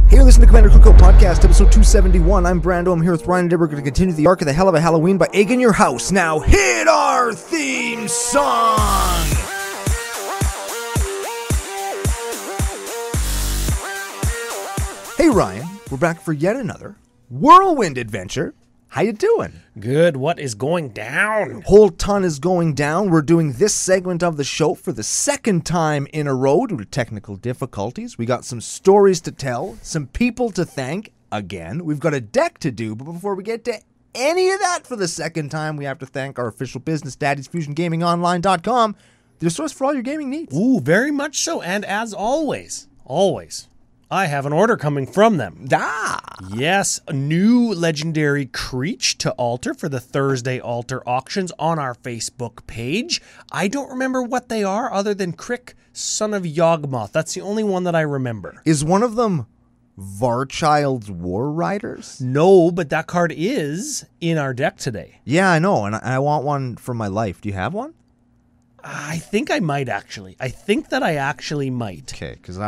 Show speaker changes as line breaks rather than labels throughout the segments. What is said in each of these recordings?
Hey, listen to Commander Cookout Podcast, episode 271. I'm Brando. I'm here with Ryan, and we're going to continue the arc of the Hell of a Halloween by egging your house. Now, hit our theme song! Hey, Ryan. We're back for yet another whirlwind adventure. How you doing?
Good. What is going down?
Whole ton is going down. We're doing this segment of the show for the second time in a row due to technical difficulties. We got some stories to tell, some people to thank. Again, we've got a deck to do, but before we get to any of that for the second time, we have to thank our official business, Daddy'sFusionGamingOnline.com, their source for all your gaming needs.
Ooh, very much so. And as always, I have an order coming from them. Yes, a new legendary Creech to alter for the Thursday altar auctions on our Facebook page. I don't remember what they are other than Crick, son of Yawgmoth. That's the only one that I remember.
Is one of them Varchild's War Riders?
No, but that card is in our deck today.
Yeah, I know, and I want one for my life. Do you have one?
I think I might actually. I think that I actually might.
Okay, because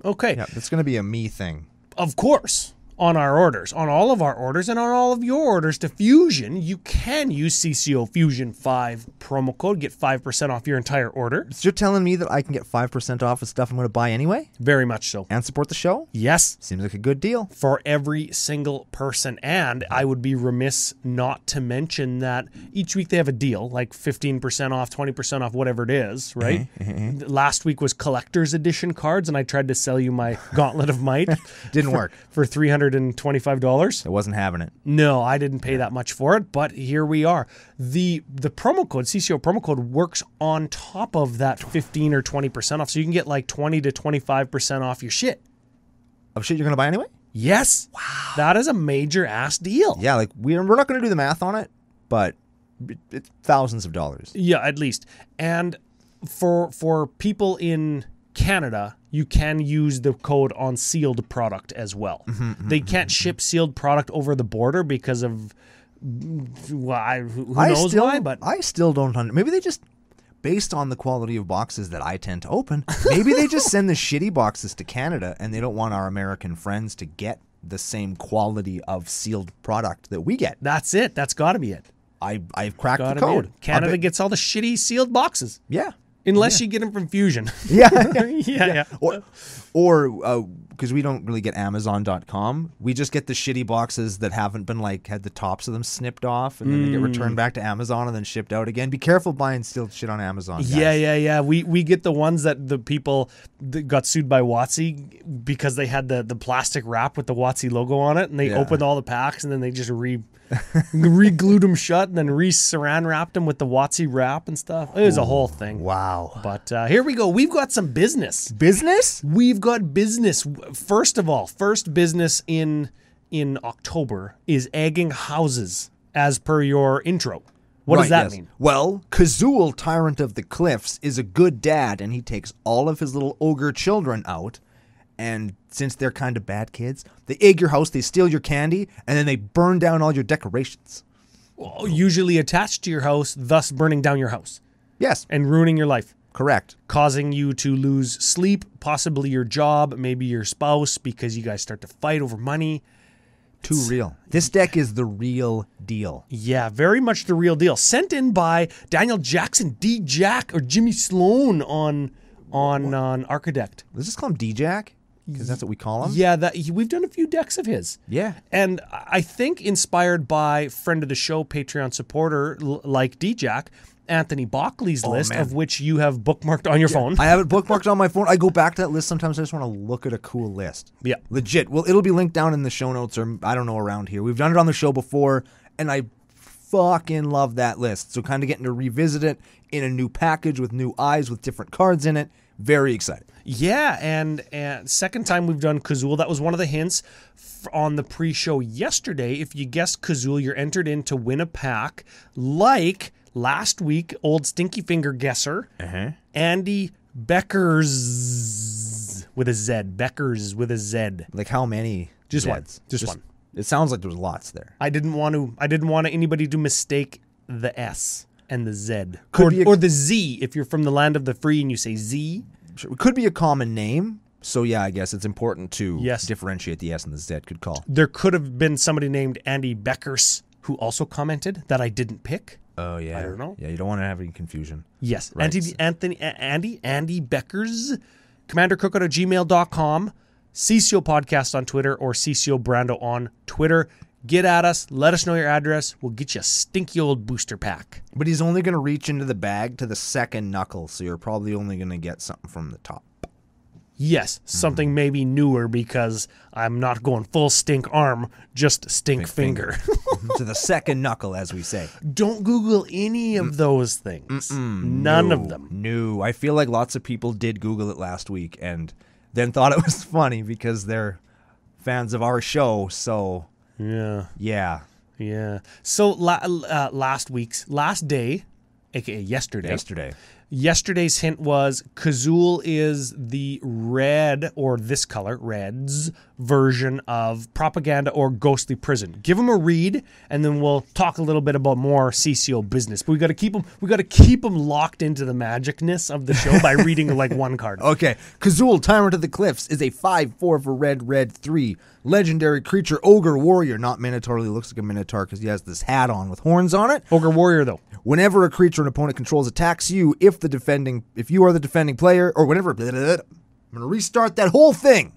Okay.
Yeah, it's going to be a me thing.
Of course, on our orders, on all of our orders, and on all of your orders to Fusion, you can use CCO Fusion 5 promo code, get 5% off your entire order.
So you're telling me that I can get 5% off of stuff I'm going to buy anyway?
Very much so.
And support the show?
Yes.
Seems like a good deal.
For every single person. And I would be remiss not to mention that each week they have a deal, like 15% off, 20% off, whatever it is, right? Last week was collector's edition cards, and I tried to sell you my Gauntlet of Might.
Didn't work.
For $325.
I wasn't having it.
No, I didn't pay that much for it, but here we are. The promo code, CCO promo code, works on top of that 15 or 20% off, so you can get like 20 to 25% off your shit.
Of shit you're going to buy anyway?
Yes. Wow. That is a major ass deal.
Yeah, like we're not going to do the math on it, but it's thousands of dollars.
Yeah, at least. And for people in Canada, you can use the code on sealed product as well. They can't ship sealed product over the border because of who knows why, but
I still don't maybe they just, based on the quality of boxes that I tend to open, maybe they just send the shitty boxes to Canada and they don't want our American friends to get the same quality of sealed product that we get.
That's it. That's got to be it.
I've cracked the code.
Canada gets all the shitty sealed boxes.
Yeah.
Unless you get them from Fusion.
Yeah. Or because we don't really get Amazon.com, we just get the shitty boxes that haven't been had the tops of them snipped off, and then they get returned back to Amazon and then shipped out again. Be careful buying sealed shit on Amazon, guys.
Yeah. We get the ones that the people that got sued by WotC because they had the plastic wrap with the WotC logo on it, and they opened all the packs, and then they just re-glued them shut and then re-saran wrapped them with the WotC wrap and stuff. It was a whole thing.
Wow.
But here we go. We've got some business.
Business?
We've got business. First of all, first business in October is egging houses as per your intro. What does that mean?
Well, Kazuul, Tyrant of the Cliffs, is a good dad, and he takes all of his little ogre children out. And since they're kind of bad kids, they egg your house, they steal your candy, and then they burn down all your decorations.
Well, usually attached to your house, thus burning down your house.
Yes.
And ruining your life.
Correct.
Causing you to lose sleep, possibly your job, maybe your spouse, because you guys start to fight over money.
Too real. This deck is the real deal.
Yeah, very much the real deal. Sent in by Daniel Jackson, D-Jack, or Jimmy Sloan on Architect.
Let's just call him D-Jack. Because that's what we call him?
Yeah, we've done a few decks of his.
Yeah.
And I think inspired by friend of the show, Patreon supporter like D-Jack, Anthony Bockley's list, of which you have bookmarked on your phone.
I have it bookmarked on my phone. I go back to that list sometimes. I just want to look at a cool list.
Yeah.
Legit. Well, it'll be linked down in the show notes or I don't know, around here. We've done it on the show before, and I fucking love that list. So kind of getting to revisit it in a new package with new eyes with different cards in it. Very excited.
Yeah, and second time we've done Kazuul. That was one of the hints on the pre-show yesterday. If you guessed Kazuul, you're entered in to win a pack like last week, old Stinky Finger guesser, Andy Beckers with a Z. Beckers with a Z.
Like how many?
Just
Zs?
one. Just one.
It sounds like there's lots there.
I didn't want anybody to mistake the S and the Z. Or the Z if you're from the land of the free and you say Z.
Sure. It could be a common name, So yeah, I guess it's important to
Yes.
differentiate the S and the Z. Good call.
There could have been somebody named Andy Beckers who also commented that I didn't pick.
Oh yeah.
I don't know.
Yeah, you don't want to have any confusion.
Yes.
Right.
Andy Beckers, commandercookout@gmail.com, CCO Podcast on Twitter, or CCO Brando on Twitter. Get at us. Let us know your address. We'll get you a stinky old booster pack.
But he's only going to reach into the bag to the second knuckle, so you're probably only going to get something from the top.
Yes, something maybe newer because I'm not going full stink arm, just stink finger.
To the second knuckle, as we say.
Don't Google any of those things. None of them.
No. I feel like lots of people did Google it last week and then thought it was funny because they're fans of our show, so...
Yeah. So last day, aka yesterday. Yesterday's hint was Kazuul is the red, or this color, reds, version of Propaganda or Ghostly Prison. Give them a read, and then we'll talk a little bit about more CCO business. But we got to keep them locked into the magicness of the show by reading like one card.
Okay, Kazuul, Tyrant of the Cliffs, is a 5/4 for red 3. Legendary creature, Ogre Warrior, not Minotaur. He looks like a Minotaur because he has this hat on with horns on it.
Ogre Warrior, though.
Whenever a creature an opponent controls attacks you, if you are the defending player, or whenever, I'm going to restart that whole thing.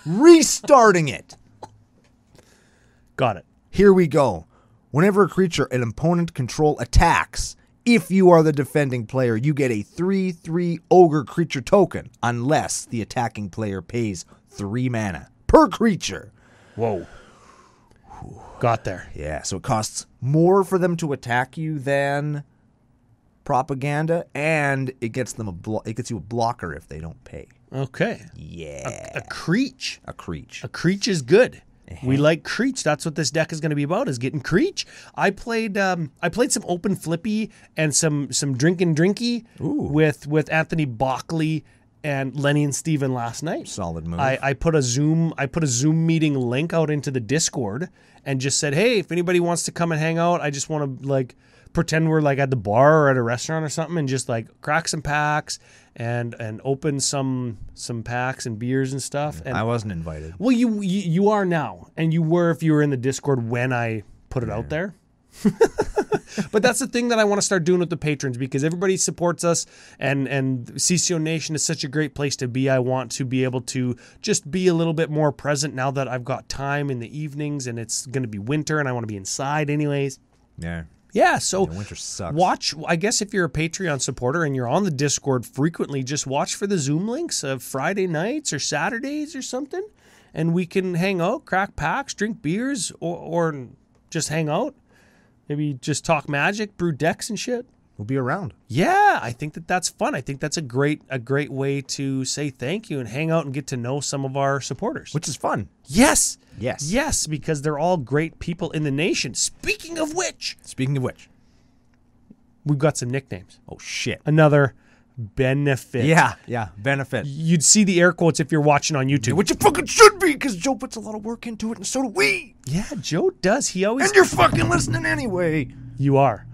Restarting it.
Got it.
Here we go. Whenever a creature an opponent control attacks, if you are the defending player, you get a 3/3 Ogre creature token, unless the attacking player pays 3 mana per creature.
Whoa. Got there.
Yeah, so it costs more for them to attack you than Propaganda, and it gets them it gets you a blocker if they don't pay.
Okay.
Yeah.
A creech.
A creech.
A creech is good. We like creech. That's what this deck is going to be about, is getting creech. I played some open flippy and some drinky with Anthony Bockley and Lenny and Steven last night.
Solid move.
I put a Zoom meeting link out into the Discord and just said, hey, if anybody wants to come and hang out, I just want to like pretend we're like at the bar or at a restaurant or something and just like crack some packs and open some packs and beers and stuff. And
I wasn't invited.
well, you are now, and you were if you were in the Discord when I put it out there. But that's the thing that I want to start doing with the patrons, because everybody supports us, and CCO Nation is such a great place to be. I want to be able to just be a little bit more present now that I've got time in the evenings, and it's going to be winter, and I want to be inside anyways. Yeah, so
winter sucks.
Watch, I guess if you're a Patreon supporter and you're on the Discord frequently, just watch for the Zoom links of Friday nights or Saturdays or something, and we can hang out, crack packs, drink beers, or just hang out. Maybe just talk Magic, brew decks and shit.
We'll be around.
Yeah, I think that's fun. I think that's a great way to say thank you and hang out and get to know some of our supporters.
Which is fun.
Yes.
Yes.
Yes, because they're all great people in the nation. Speaking of which, we've got some nicknames.
Oh, shit.
Another benefit.
Yeah, benefit.
You'd see the air quotes if you're watching on YouTube.
Which you fucking should be, because Joe puts a lot of work into it, and so do we.
Yeah, Joe does. He always...
And you're fucking listening anyway.
You are.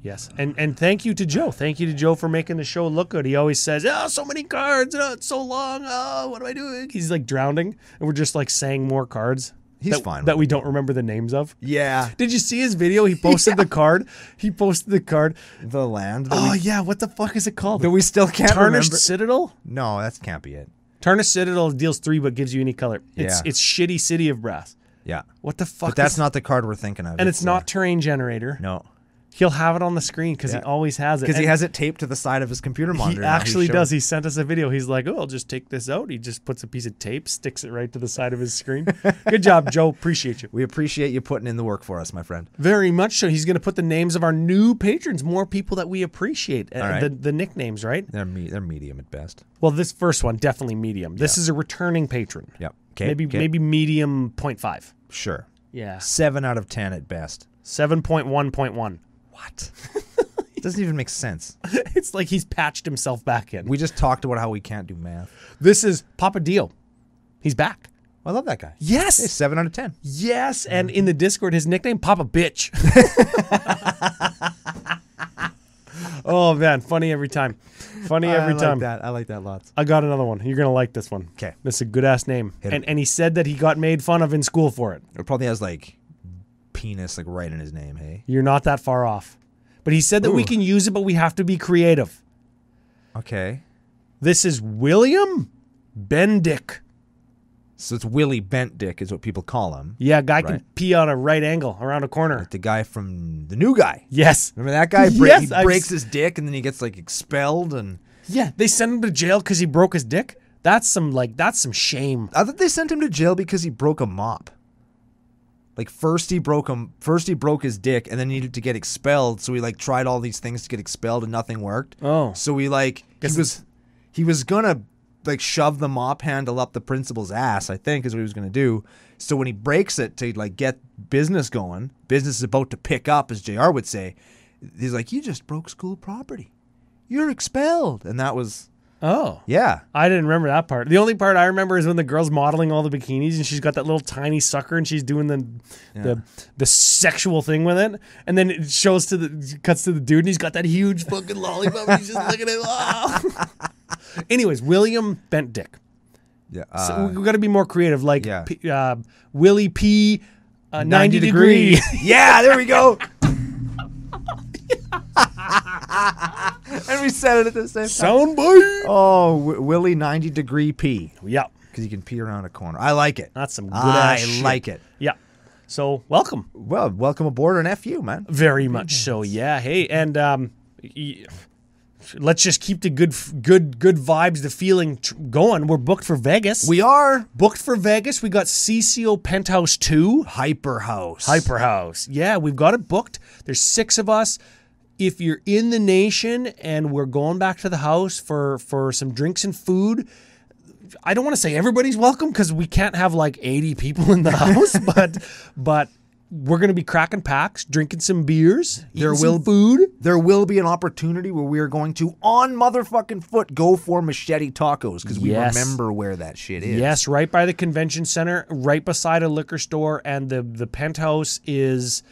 Yes. And thank you to Joe. Thank you to Joe for making the show look good. He always says, oh, so many cards. Oh, it's so long. Oh, what am I doing? He's like drowning, and we're just like saying more cards.
He's fine.
That we don't remember the names of.
Yeah.
Did you see his video? He posted the card. He posted the card.
The land.
Yeah. What the fuck is it called?
That we still can't
Tarnished
remember.
Citadel?
No, that can't be it.
Tarnished Citadel deals 3 but gives you any color. It's Shitty City of Brass.
Yeah.
What the fuck?
But that's not the card we're thinking of.
And it's not Terrain Generator.
No.
He'll have it on the screen because he always has it.
Because he has it taped to the side of his computer monitor.
He actually does. He sent us a video. He's like, oh, I'll just take this out. He just puts a piece of tape, sticks it right to the side of his screen. Good job, Joe. Appreciate you.
We appreciate you putting in the work for us, my friend.
Very much so. He's going to put the names of our new patrons, more people that we appreciate.
All right.
The nicknames, right?
They're medium at best.
Well, this first one, definitely medium. This is a returning patron.
Yep. Okay.
Maybe medium 0.5.
Sure.
Yeah.
7 out of 10 at best.
7.1.1.
What? It doesn't even make sense.
It's like he's patched himself back in.
We just talked about how we can't do math.
This is Papa Dio. He's back.
I love that guy.
Yes.
Hey, 7 out of 10.
Yes. And in the Discord, his nickname, Papa Bitch. Oh, man. Funny every time. Funny every time.
I like that lots.
I got another one. You're going to like this one.
Okay.
This is a good-ass name.
Hit it.
And he said that he got made fun of in school for it.
It probably has like penis like right in his name, hey?
You're not that far off. But he said that we can use it, but we have to be creative.
Okay.
This is William Bendick.
So it's Willie Bent Dick is what people call him.
Yeah, guy can pee on a right angle around a corner.
Like the guy from The New Guy.
Yes.
Remember that guy?
Yes,
he breaks his dick and then he gets like expelled and...
Yeah, they sent him to jail because he broke his dick. That's some shame.
I thought they sent him to jail because he broke a mop. Like first he broke his dick and then needed to get expelled, so he like tried all these things to get expelled and nothing worked.
Oh.
So he was gonna like shove the mop handle up the principal's ass, I think is what he was gonna do. So when he breaks it to like get business going, business is about to pick up, as JR would say, he's like, "You just broke school property. You're expelled." And that was...
Oh.
Yeah.
I didn't remember that part. The only part I remember is when the girl's modeling all the bikinis and she's got that little tiny sucker and she's doing the sexual thing with it. And then it cuts to the dude and he's got that huge fucking lollipop and he's just looking at it. Oh. Anyways, William Bent Dick.
Yeah.
So we've got to be more creative. Like Willie P. 90 degree.
Yeah, there we go. And we said it at the same time.
Soundbite.
Oh, Willie 90 degree pee.
Yeah.
Because you can pee around a corner. I like it.
That's some good ass shit.
I like it.
Yeah. So welcome.
Well, welcome aboard an FU, man.
Very much so. Yeah. Hey, and let's just keep the good vibes, the feeling going. We're booked for Vegas.
We are
booked for Vegas. We got CCO Penthouse 2. Hyperhouse. Yeah, we've got it booked. There's 6 of us. If you're in the nation and we're going back to the house for some drinks and food, I don't want to say everybody's welcome because we can't have like 80 people in the house, but we're going to be cracking packs, drinking some beers, eating some food.
There will be an opportunity where we are going to, on motherfucking foot, go for machete tacos because we remember where that shit is.
Yes, right by the convention center, right beside a liquor store, and the penthouse is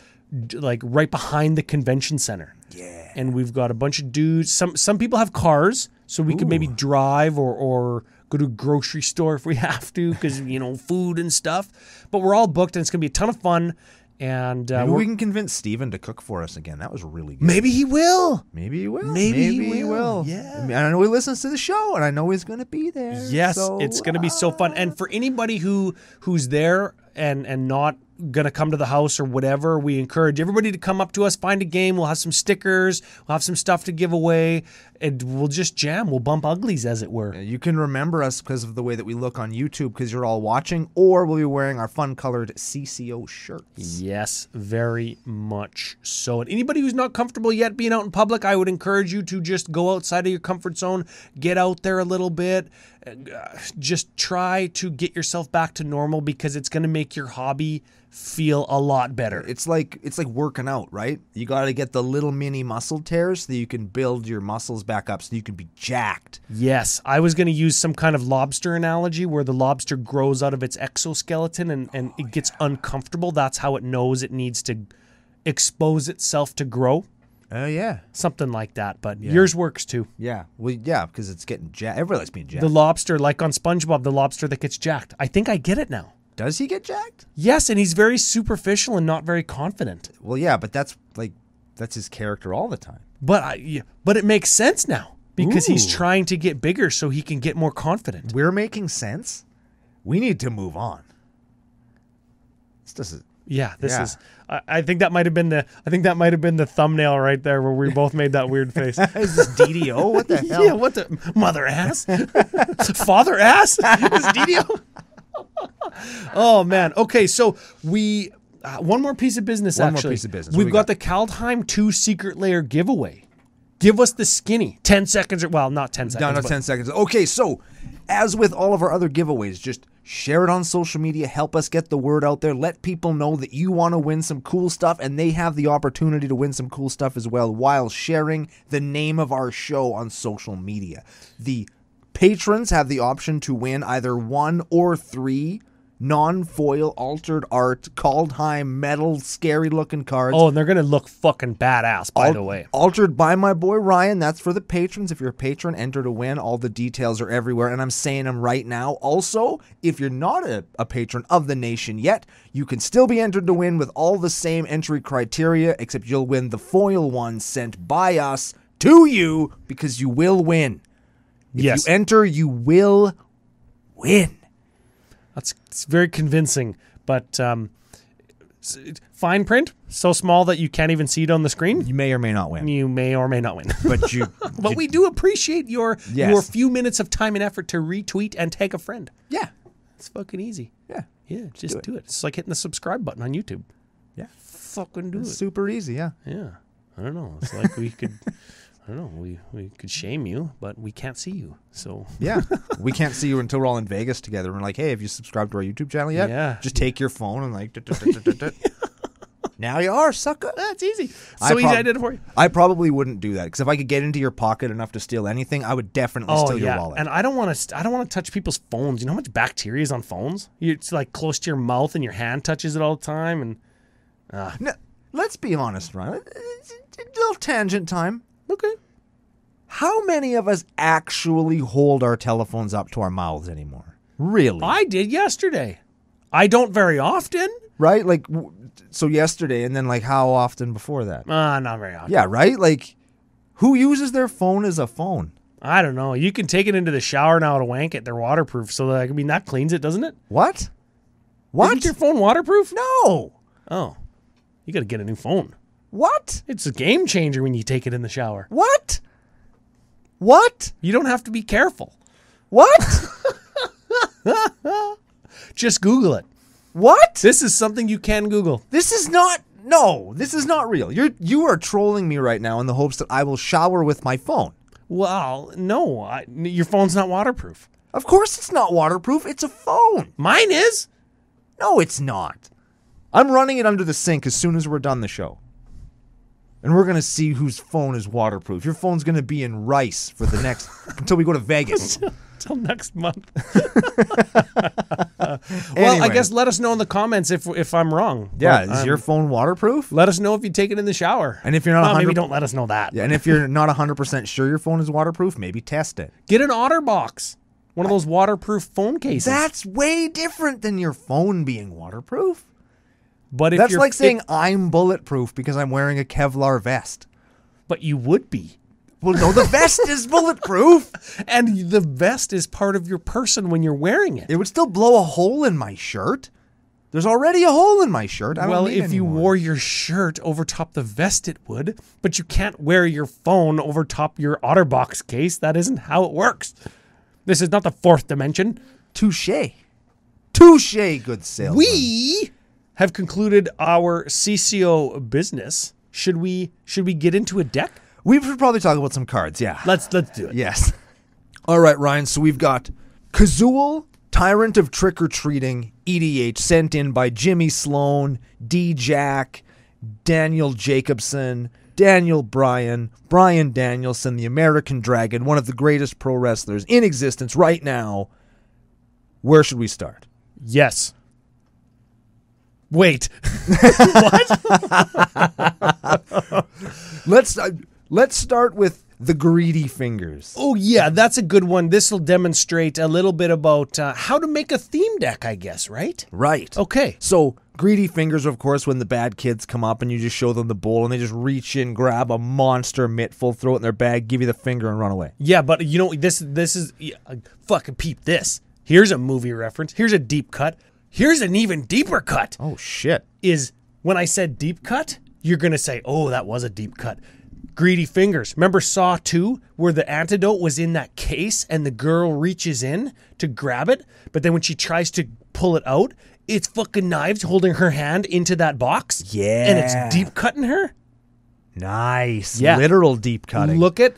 like right behind the convention center.
Yeah.
And we've got a bunch of dudes. Some people have cars, so we could maybe drive or go to a grocery store if we have to because, food and stuff. But we're all booked, and it's going to be a ton of fun. And
maybe we can convince Steven to cook for us again. That was really good.
Maybe he will.
Maybe he will.
Maybe he will.
Yeah. I know he listens to the show, and I know he's going to be there.
Yes,
so,
it's going to be so fun. And for anybody who's there and not going to come to the house or whatever, we encourage everybody to come up to us, find a game. We'll have some stickers. We'll have some stuff to give away. And we'll just jam. We'll bump uglies, as it were.
You can remember us because of the way that we look on YouTube because you're all watching, or we'll be wearing our fun-colored CCO shirts.
Yes, very much so. And anybody who's not comfortable yet being out in public, I would encourage you to just go outside of your comfort zone, get out there a little bit, just try to get yourself back to normal because it's going to make your hobby feel a lot better.
It's like working out, right? You got to get the little mini muscle tears so that you can build your muscles back up so you can be jacked.
Yes, I was going to use some kind of lobster analogy where the lobster grows out of its exoskeleton and it gets uncomfortable. That's how it knows it needs to expose itself to grow.
Oh, yeah.
Something like that, but yours works too.
Yeah, well, yeah, because it's getting jacked. Everybody likes being jacked.
The lobster, like on SpongeBob, the lobster that gets jacked. I think I get it now.
Does he get jacked?
Yes, and he's very superficial and not very confident.
Well, yeah, but that's his character all the time.
But it makes sense now because he's trying to get bigger so he can get more confident.
We're making sense. We need to move on. This doesn't.
Yeah, this is. I think that might have been the thumbnail right there where we both made that weird face.
Is this DDO? What the hell?
Yeah, what the mother ass, father ass? Is DDO? Oh man. Okay, so we one more piece of business. One more piece of business. We've got the Kaldheim 2 secret layer giveaway. Give us the skinny. 10 seconds. Well, not 10 seconds.
No, not 10 seconds. Okay, so as with all of our other giveaways, just share it on social media. Help us get the word out there. Let people know that you want to win some cool stuff, and they have the opportunity to win some cool stuff as well while sharing the name of our show on social media. The patrons have the option to win either 1 or 3 non-foil, altered art, Kaldheim, metal, scary-looking cards.
Oh, and they're going to look fucking badass, by the way.
Altered by my boy Ryan. That's for the patrons. If you're a patron, enter to win. All the details are everywhere, and I'm saying them right now. Also, if you're not a patron of the nation yet, you can still be entered to win with all the same entry criteria, except you'll win the foil one sent by us to you, because you will win. If you enter, you will win.
It's very convincing, but fine print, so small that you can't even see it on the screen.
You may or may not win.
You may or may not win.
But
we do appreciate your few minutes of time and effort to retweet and tag a friend.
Yeah.
It's fucking easy.
Yeah.
Yeah, just do it. It's like hitting the subscribe button on YouTube.
Yeah.
Fucking do it.
Super easy, yeah.
Yeah. I don't know. It's like we could... I don't know, we could shame you, but we can't see you, so...
Yeah, we can't see you until we're all in Vegas together. We're like, hey, have you subscribed to our YouTube channel yet?
Yeah.
Just take your phone and like... Now you are, sucker.
That's easy. So easy I did it for you.
I probably wouldn't do that, because if I could get into your pocket enough to steal anything, I would definitely steal your wallet.
And I don't want to touch people's phones. You know how much bacteria is on phones? It's like close to your mouth and your hand touches it all the time. And
Now, let's be honest, Ryan. A little tangent time.
Okay.
How many of us actually hold our telephones up to our mouths anymore? Really?
I did yesterday. I don't very often.
Right? Like, so yesterday, and then like how often before that?
Not very often.
Yeah, right? Like, who uses their phone as a phone?
I don't know. You can take it into the shower now to wank it. They're waterproof. So, that cleans it, doesn't it?
What?
Isn't your phone waterproof?
No.
Oh. You got to get a new phone.
What?
It's a game changer when you take it in the shower.
What? What?
You don't have to be careful.
What?
Just Google it.
What?
This is something you can Google.
This is not real. You are trolling me right now in the hopes that I will shower with my phone.
Well, no. Your phone's not waterproof.
Of course it's not waterproof. It's a phone.
Mine is.
No, it's not. I'm running it under the sink as soon as we're done the show. And we're going to see whose phone is waterproof. Your phone's going to be in rice for the next... until we go to Vegas.
Till next month.
Anyway.
I guess let us know in the comments if I'm wrong.
Yeah, is your phone waterproof?
Let us know if you take it in the shower.
And if you're not
maybe don't let us know that.
Yeah, and if you're not 100% sure your phone is waterproof, maybe test it.
Get an OtterBox. One of those waterproof phone cases.
That's way different than your phone being waterproof.
But if
that's like saying I'm bulletproof because I'm wearing a Kevlar vest.
But you would be.
Well, no, the vest is bulletproof.
And the vest is part of your person when you're wearing it.
It would still blow a hole in my shirt. There's already a hole in my shirt.
Well, if you wore your shirt over top the vest, it would. But you can't wear your phone over top your OtterBox case. That isn't how it works. This is not the fourth dimension.
Touché. Touché, good salesman.
We have concluded our CCO business. Should we get into a deck?
We should probably talk about some cards, yeah.
Let's do it.
Yes. All right, Ryan, so we've got Kazuul, Tyrant of Trick-or-Treating, EDH, sent in by Jimmy Sloan, D. Jack, Daniel Jacobson, Daniel Bryan, Brian Danielson, the American Dragon, one of the greatest pro wrestlers in existence right now. Where should we start?
Yes. Wait. What?
Let's start with the greedy fingers.
Oh, yeah, that's a good one. This will demonstrate a little bit about how to make a theme deck, I guess, right?
Right.
Okay.
So, greedy fingers, of course, when the bad kids come up and you just show them the bowl and they just reach in, grab a monster mittful, throw it in their bag, give you the finger, and run away.
Yeah, but you know, this is... fucking peep this. Here's a movie reference. Here's a deep cut. Here's an even deeper cut.
Oh, shit.
Is when I said deep cut, you're going to say, oh, that was a deep cut. Greedy fingers. Remember Saw 2, where the antidote was in that case and the girl reaches in to grab it, but then when she tries to pull it out, it's fucking knives holding her hand into that box.
Yeah.
And it's deep cutting her.
Nice.
Yeah.
Literal deep cutting.
Look at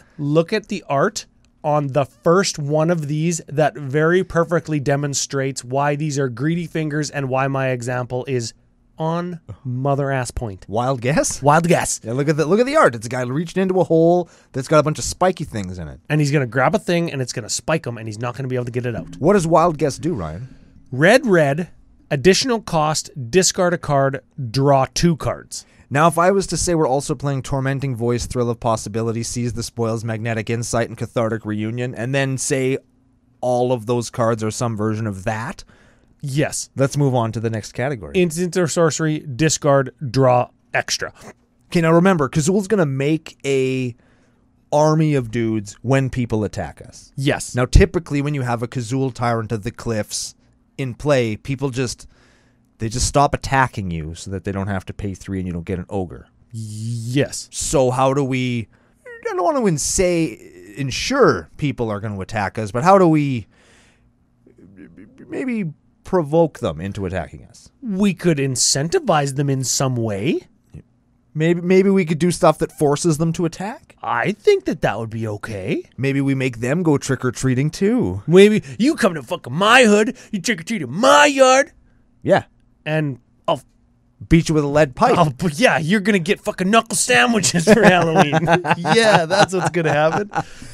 the art on the first one of these that very perfectly demonstrates why these are greedy fingers and why my example is on mother ass point.
Wild guess?
Wild guess.
Yeah, look at the art. It's a guy reaching into a hole that's got a bunch of spiky things in it.
And he's going to grab a thing and it's going to spike him and he's not going to be able to get it out.
What does wild guess do, Ryan?
Red, Additional cost, discard a card, draw 2 cards.
Now, if I was to say we're also playing Tormenting Voice, Thrill of Possibility, Seize the Spoils, Magnetic Insight, and Cathartic Reunion, and then say all of those cards are some version of that,
yes.
Let's move on to the next category.
Instant or sorcery, discard, draw, extra.
Okay, now remember, Kazuul's going to make a army of dudes when people attack us.
Yes.
Now, typically, when you have a Kazuul Tyrant of the Cliffs in play, people just stop attacking you so that they don't have to pay 3 and you don't get an Ogre.
Yes.
So how do we... I don't want to ensure people are going to attack us, but how do we maybe provoke them into attacking us?
We could incentivize them in some way.
Maybe we could do stuff that forces them to attack?
I think that would be okay.
Maybe we make them go trick-or-treating too.
Maybe you come to fucking my hood, you trick-or-treat in my yard.
Yeah.
And I'll
beat you with a lead pipe.
But yeah, you're going to get fucking knuckle sandwiches for Halloween. Yeah, that's what's going to happen.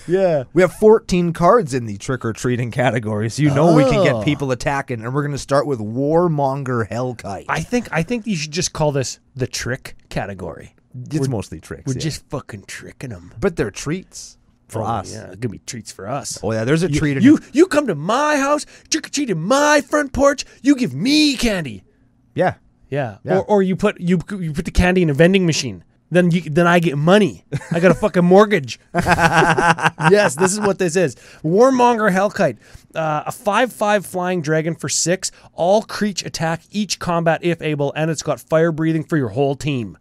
Yeah.
We have 14 cards in the trick-or-treating category, so we can get people attacking, and we're going to start with Warmonger Hellkite.
I think you should just call this the trick category.
It's mostly tricks.
We're just fucking tricking them.
But they're treats for us.
Yeah, it's going to be treats for us.
Oh, yeah, there's a treat.
You come to my house, trick-or-treat in my front porch, you give me candy.
Yeah.
Yeah. Or you put the candy in a vending machine. Then I get money. I got a fucking mortgage. Yes, this is what this is. Warmonger Hellkite. A 5/5 flying dragon for 6. All creature attack each combat if able, and it's got fire breathing for your whole team.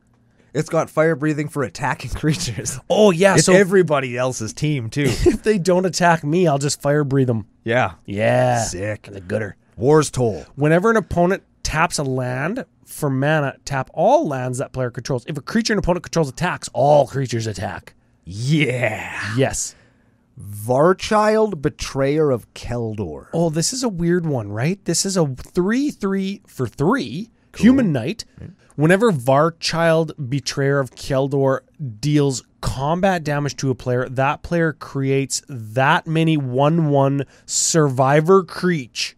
It's got fire breathing for attacking creatures.
Oh, yeah.
It's everybody else's team, too.
If they don't attack me, I'll just fire breathe them.
Yeah.
Yeah.
Sick.
The gooder.
War's Toll.
Whenever an opponent taps a land for mana, tap all lands that player controls. If a creature an opponent controls attacks, all creatures attack.
Yeah.
Yes.
Varchild, Betrayer of Keldor.
Oh, this is a weird one, right? This is a 3/3 for 3. Cool. Human Knight. Right. Whenever Varchild, Betrayer of Keldor deals combat damage to a player, that player creates that many 1/1 survivor creature.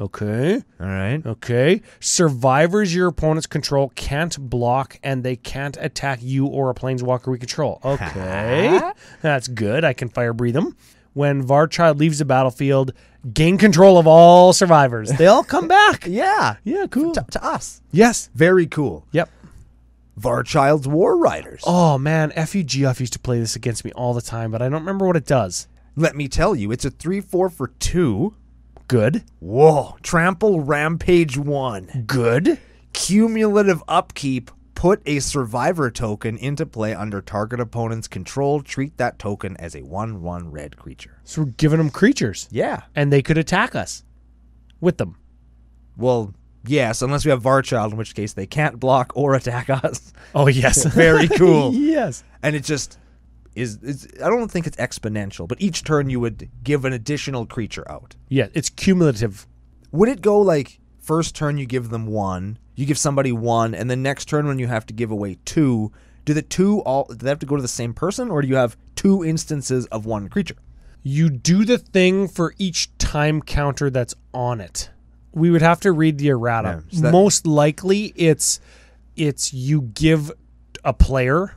Okay.
All right.
Okay. Survivors your opponents control can't block, and they can't attack you or a planeswalker we control. Okay. That's good. I can fire breathe them. When Varchild leaves the battlefield, gain control of all survivors. They all come back.
Yeah.
Yeah, cool.
To us.
Yes.
Very cool.
Yep.
Varchild's War Riders.
Oh, man. FUGF used to play this against me all the time, but I don't remember what it does.
Let me tell you, it's a 3/4 for 2.
Good.
Whoa. Trample Rampage 1.
Good.
Cumulative upkeep. Put a survivor token into play under target opponent's control. Treat that token as a 1/1 red creature.
So we're giving them creatures.
Yeah.
And they could attack us with them.
Well, yes, unless we have Varchild, in which case they can't block or attack us.
Oh, yes.
Very cool.
Yes.
And it just is, I don't think it's exponential, but each turn you would give an additional creature out.
Yeah, it's cumulative.
Would it go like first turn you give them 1, you give somebody 1, and then next turn when you have to give away 2, do they have to go to the same person, or do you have 2 instances of 1 creature?
You do the thing for each time counter that's on it. We would have to read the errata.
Yeah, so
most likely it's you give a player,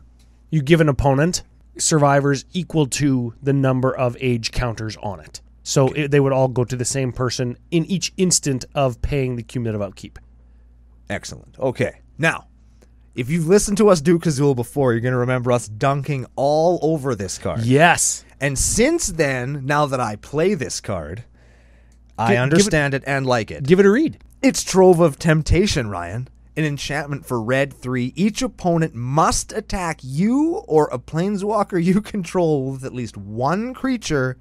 you give an opponent survivors equal to the number of age counters on it. So they would all go to the same person in each instant of paying the cumulative upkeep.
Excellent. Okay. Now, if you've listened to us do Kazuul before, you're going to remember us dunking all over this card.
Yes.
And since then, now that I play this card, I understand it and like it.
Give it a read.
It's Trove of Temptation, Ryan. An enchantment for red 3. Each opponent must attack you or a planeswalker you control with at least 1 creature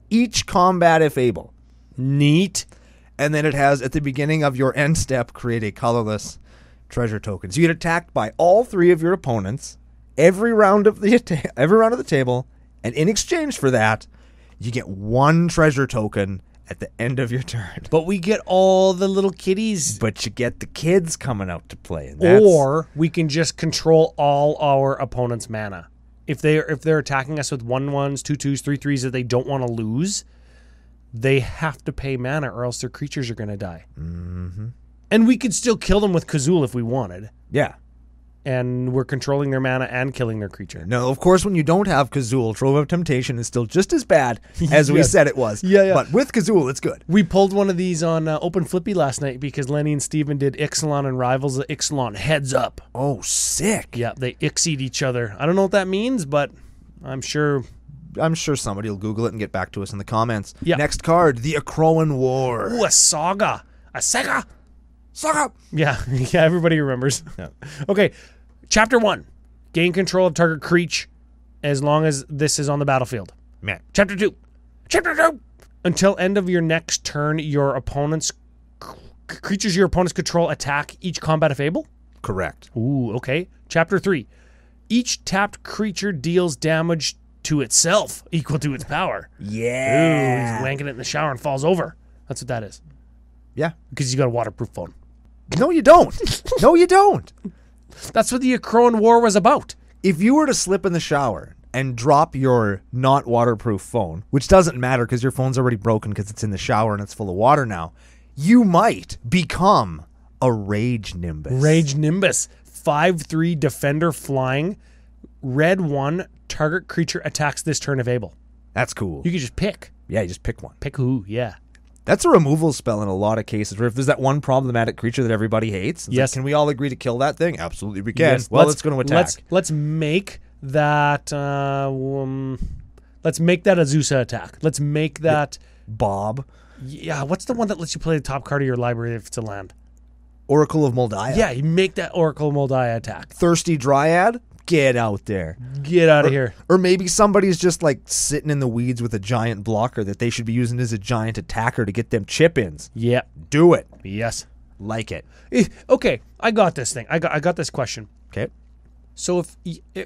each combat if able.
Neat.
And then it has, at the beginning of your end step, create a colorless treasure token. So you get attacked by all 3 of your opponents every round of the table, and in exchange for that, you get 1 treasure token at the end of your turn.
But we get all the little kitties.
But you get the kids coming out to play. And
or we can just control all our opponent's mana. If they're attacking us with 1/1s, 2/2s, 3/3s that they don't want to lose, they have to pay mana or else their creatures are going to die.
Mm-hmm.
And we could still kill them with Kazuul if we wanted.
Yeah.
And we're controlling their mana and killing their creature.
No, of course, when you don't have Kazuul, Trove of Temptation is still just as bad as we said it was.
Yeah.
But with Kazuul, it's good.
We pulled one of these on Open Flippy last night because Lenny and Steven did Ixalan and Rivals of Ixalan heads up.
Oh, sick.
Yeah, they Ixied each other. I don't know what that means, but I'm sure
somebody will Google it and get back to us in the comments.
Yeah.
Next card, the Akroan War.
Ooh, a Saga. A Saga.
Saga.
Yeah, everybody remembers. Yeah. Okay, Chapter 1. Gain control of target creature as long as this is on the battlefield.
Man.
Chapter 2. Until end of your next turn, your opponent's creatures your opponents control attack each combat if able.
Correct.
Ooh, okay. Chapter 3. Each tapped creature deals damage to itself equal to its power.
Yeah.
Ooh, he's wanking it in the shower and falls over. That's what that is.
Yeah.
Because he's got a waterproof phone.
No, you don't. No, you don't.
That's what the Akroan War was about.
If you were to slip in the shower and drop your not waterproof phone, which doesn't matter because your phone's already broken because it's in the shower and it's full of water now, you might become a Rage Nimbus.
Rage Nimbus. 5/3 defender flying. Red 1. Target creature attacks this turn if able.
That's cool.
You can just pick.
Yeah, you just pick one.
Pick who, yeah.
That's a removal spell in a lot of cases where if there's that one problematic creature that everybody hates, it's
yes.
like, can we all agree to kill that thing? Absolutely we can.
Yes.
Well, it's going to attack.
Let's make that let's make that Azusa attack. Let's make that
Bob.
Yeah, what's the one that lets you play the top card of your library if it's a land?
Oracle of Moldiah.
Yeah, you make that Oracle of Moldiah attack.
Thirsty Dryad. Get out there.
Get out of here.
Or maybe somebody's just like sitting in the weeds with a giant blocker that they should be using as a giant attacker to get them chip-ins.
Yeah.
Do it.
Yes.
Like it.
Okay, I got this thing. I got this question.
Okay.
So if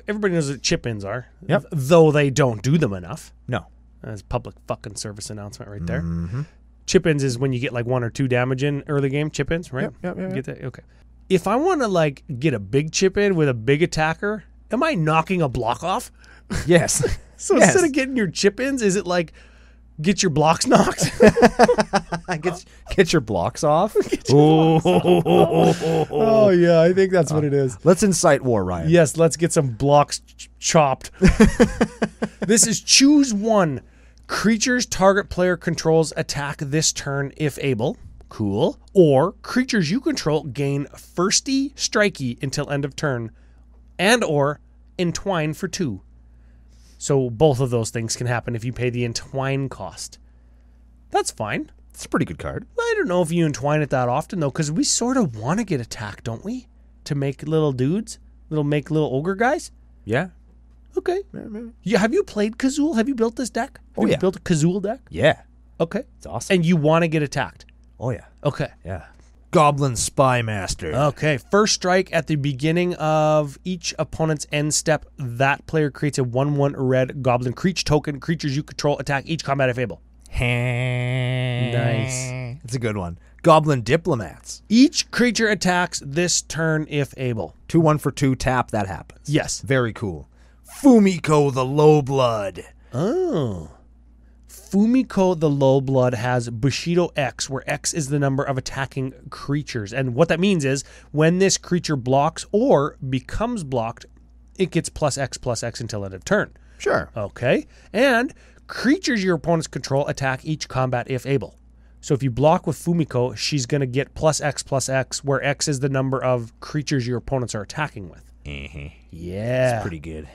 everybody knows what chip-ins are,
yep.
Though they don't do them enough.
No.
That's public fucking service announcement right there.
Mm-hmm.
Chip-ins is when you get like 1 or 2 damage in early game chip-ins, right?
Yep.
Get that? Okay. If I want to like get a big chip-in with a big attacker, am I knocking a block off?
Yes.
So
yes.
instead of getting your chip-ins, is it like get your blocks knocked?
Get your blocks off?
Oh, yeah, I think that's what it is.
Let's incite war, Ryan.
Yes, let's get some blocks chopped. This is choose one. Creatures target player controls attack this turn if able. Cool. Or creatures you control gain firsty strikey until end of turn. And or entwine for 2. So both of those things can happen if you pay the entwine cost. That's fine.
It's a pretty good card.
I don't know if you entwine it that often, though, because we sort of want to get attacked, don't we? To make little dudes? Make little ogre guys?
Yeah.
Okay. Yeah, have you played Kazuul? Have you built this deck? Have you built a Kazuul deck?
Yeah.
Okay.
It's awesome.
And you want to get attacked?
Oh, yeah.
Okay.
Yeah. Goblin Spy Master.
Okay. First strike at the beginning of each opponent's end step. That player creates a 1/1 red goblin creature token. Creatures you control attack each combat if able. Nice.
It's a good one. Goblin Diplomats.
Each creature attacks this turn if able.
2/1 for 2 tap. That happens.
Yes.
Very cool. Fumiko the Lowblood.
Oh. Fumiko the Lowblood has Bushido X, where X is the number of attacking creatures. And what that means is when this creature blocks or becomes blocked, it gets +X until end of turn.
Sure.
Okay. And creatures your opponents control attack each combat if able. So if you block with Fumiko, she's going to get +X, where X is the number of creatures your opponents are attacking with. Yeah.
It's pretty good.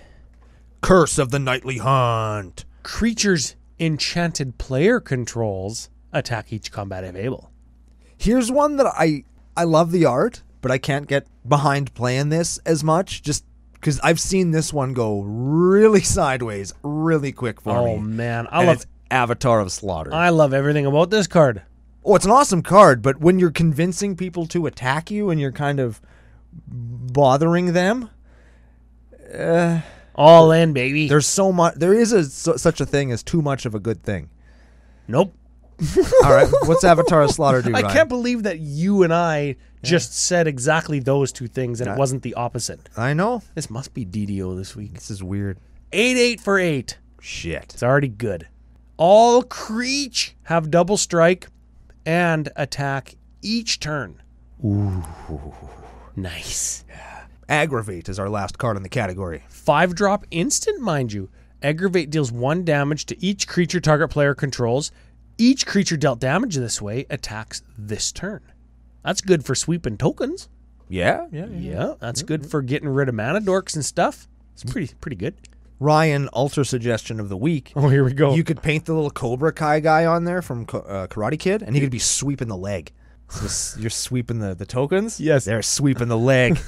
Curse of the Nightly Hunt.
Creatures enchanted player controls attack each combat if able.
Here's one that I love the art, but I can't get behind playing this as much just because I've seen this one go really sideways really quick for me.
Oh, man.
It's Avatar of Slaughter.
I love everything about this card.
Oh, it's an awesome card, but when you're convincing people to attack you and you're kind of bothering them...
all in, baby.
There's so much. There is such a thing as too much of a good thing.
Nope.
All right. What's Avatar of Slaughter do,
I
Ryan?
can't believe that you and I just said exactly those two things and it wasn't the opposite.
I know.
This must be DDO this week.
This is weird.
8/8 for 8.
Shit.
It's already good. All creatures have double strike and attack each turn. Ooh. Nice.
Aggravate is our last card in the category.
5-drop instant, mind you. Aggravate deals 1 damage to each creature target player controls. Each creature dealt damage this way attacks this turn. That's good for sweeping tokens.
Yeah.
That's good for getting rid of mana dorks and stuff. It's pretty good.
Ryan, altar suggestion of the week.
Oh, here we go.
You could paint the little Cobra Kai guy on there from Karate Kid, and he could be sweeping the leg. So you're sweeping the tokens?
Yes.
They're sweeping the leg.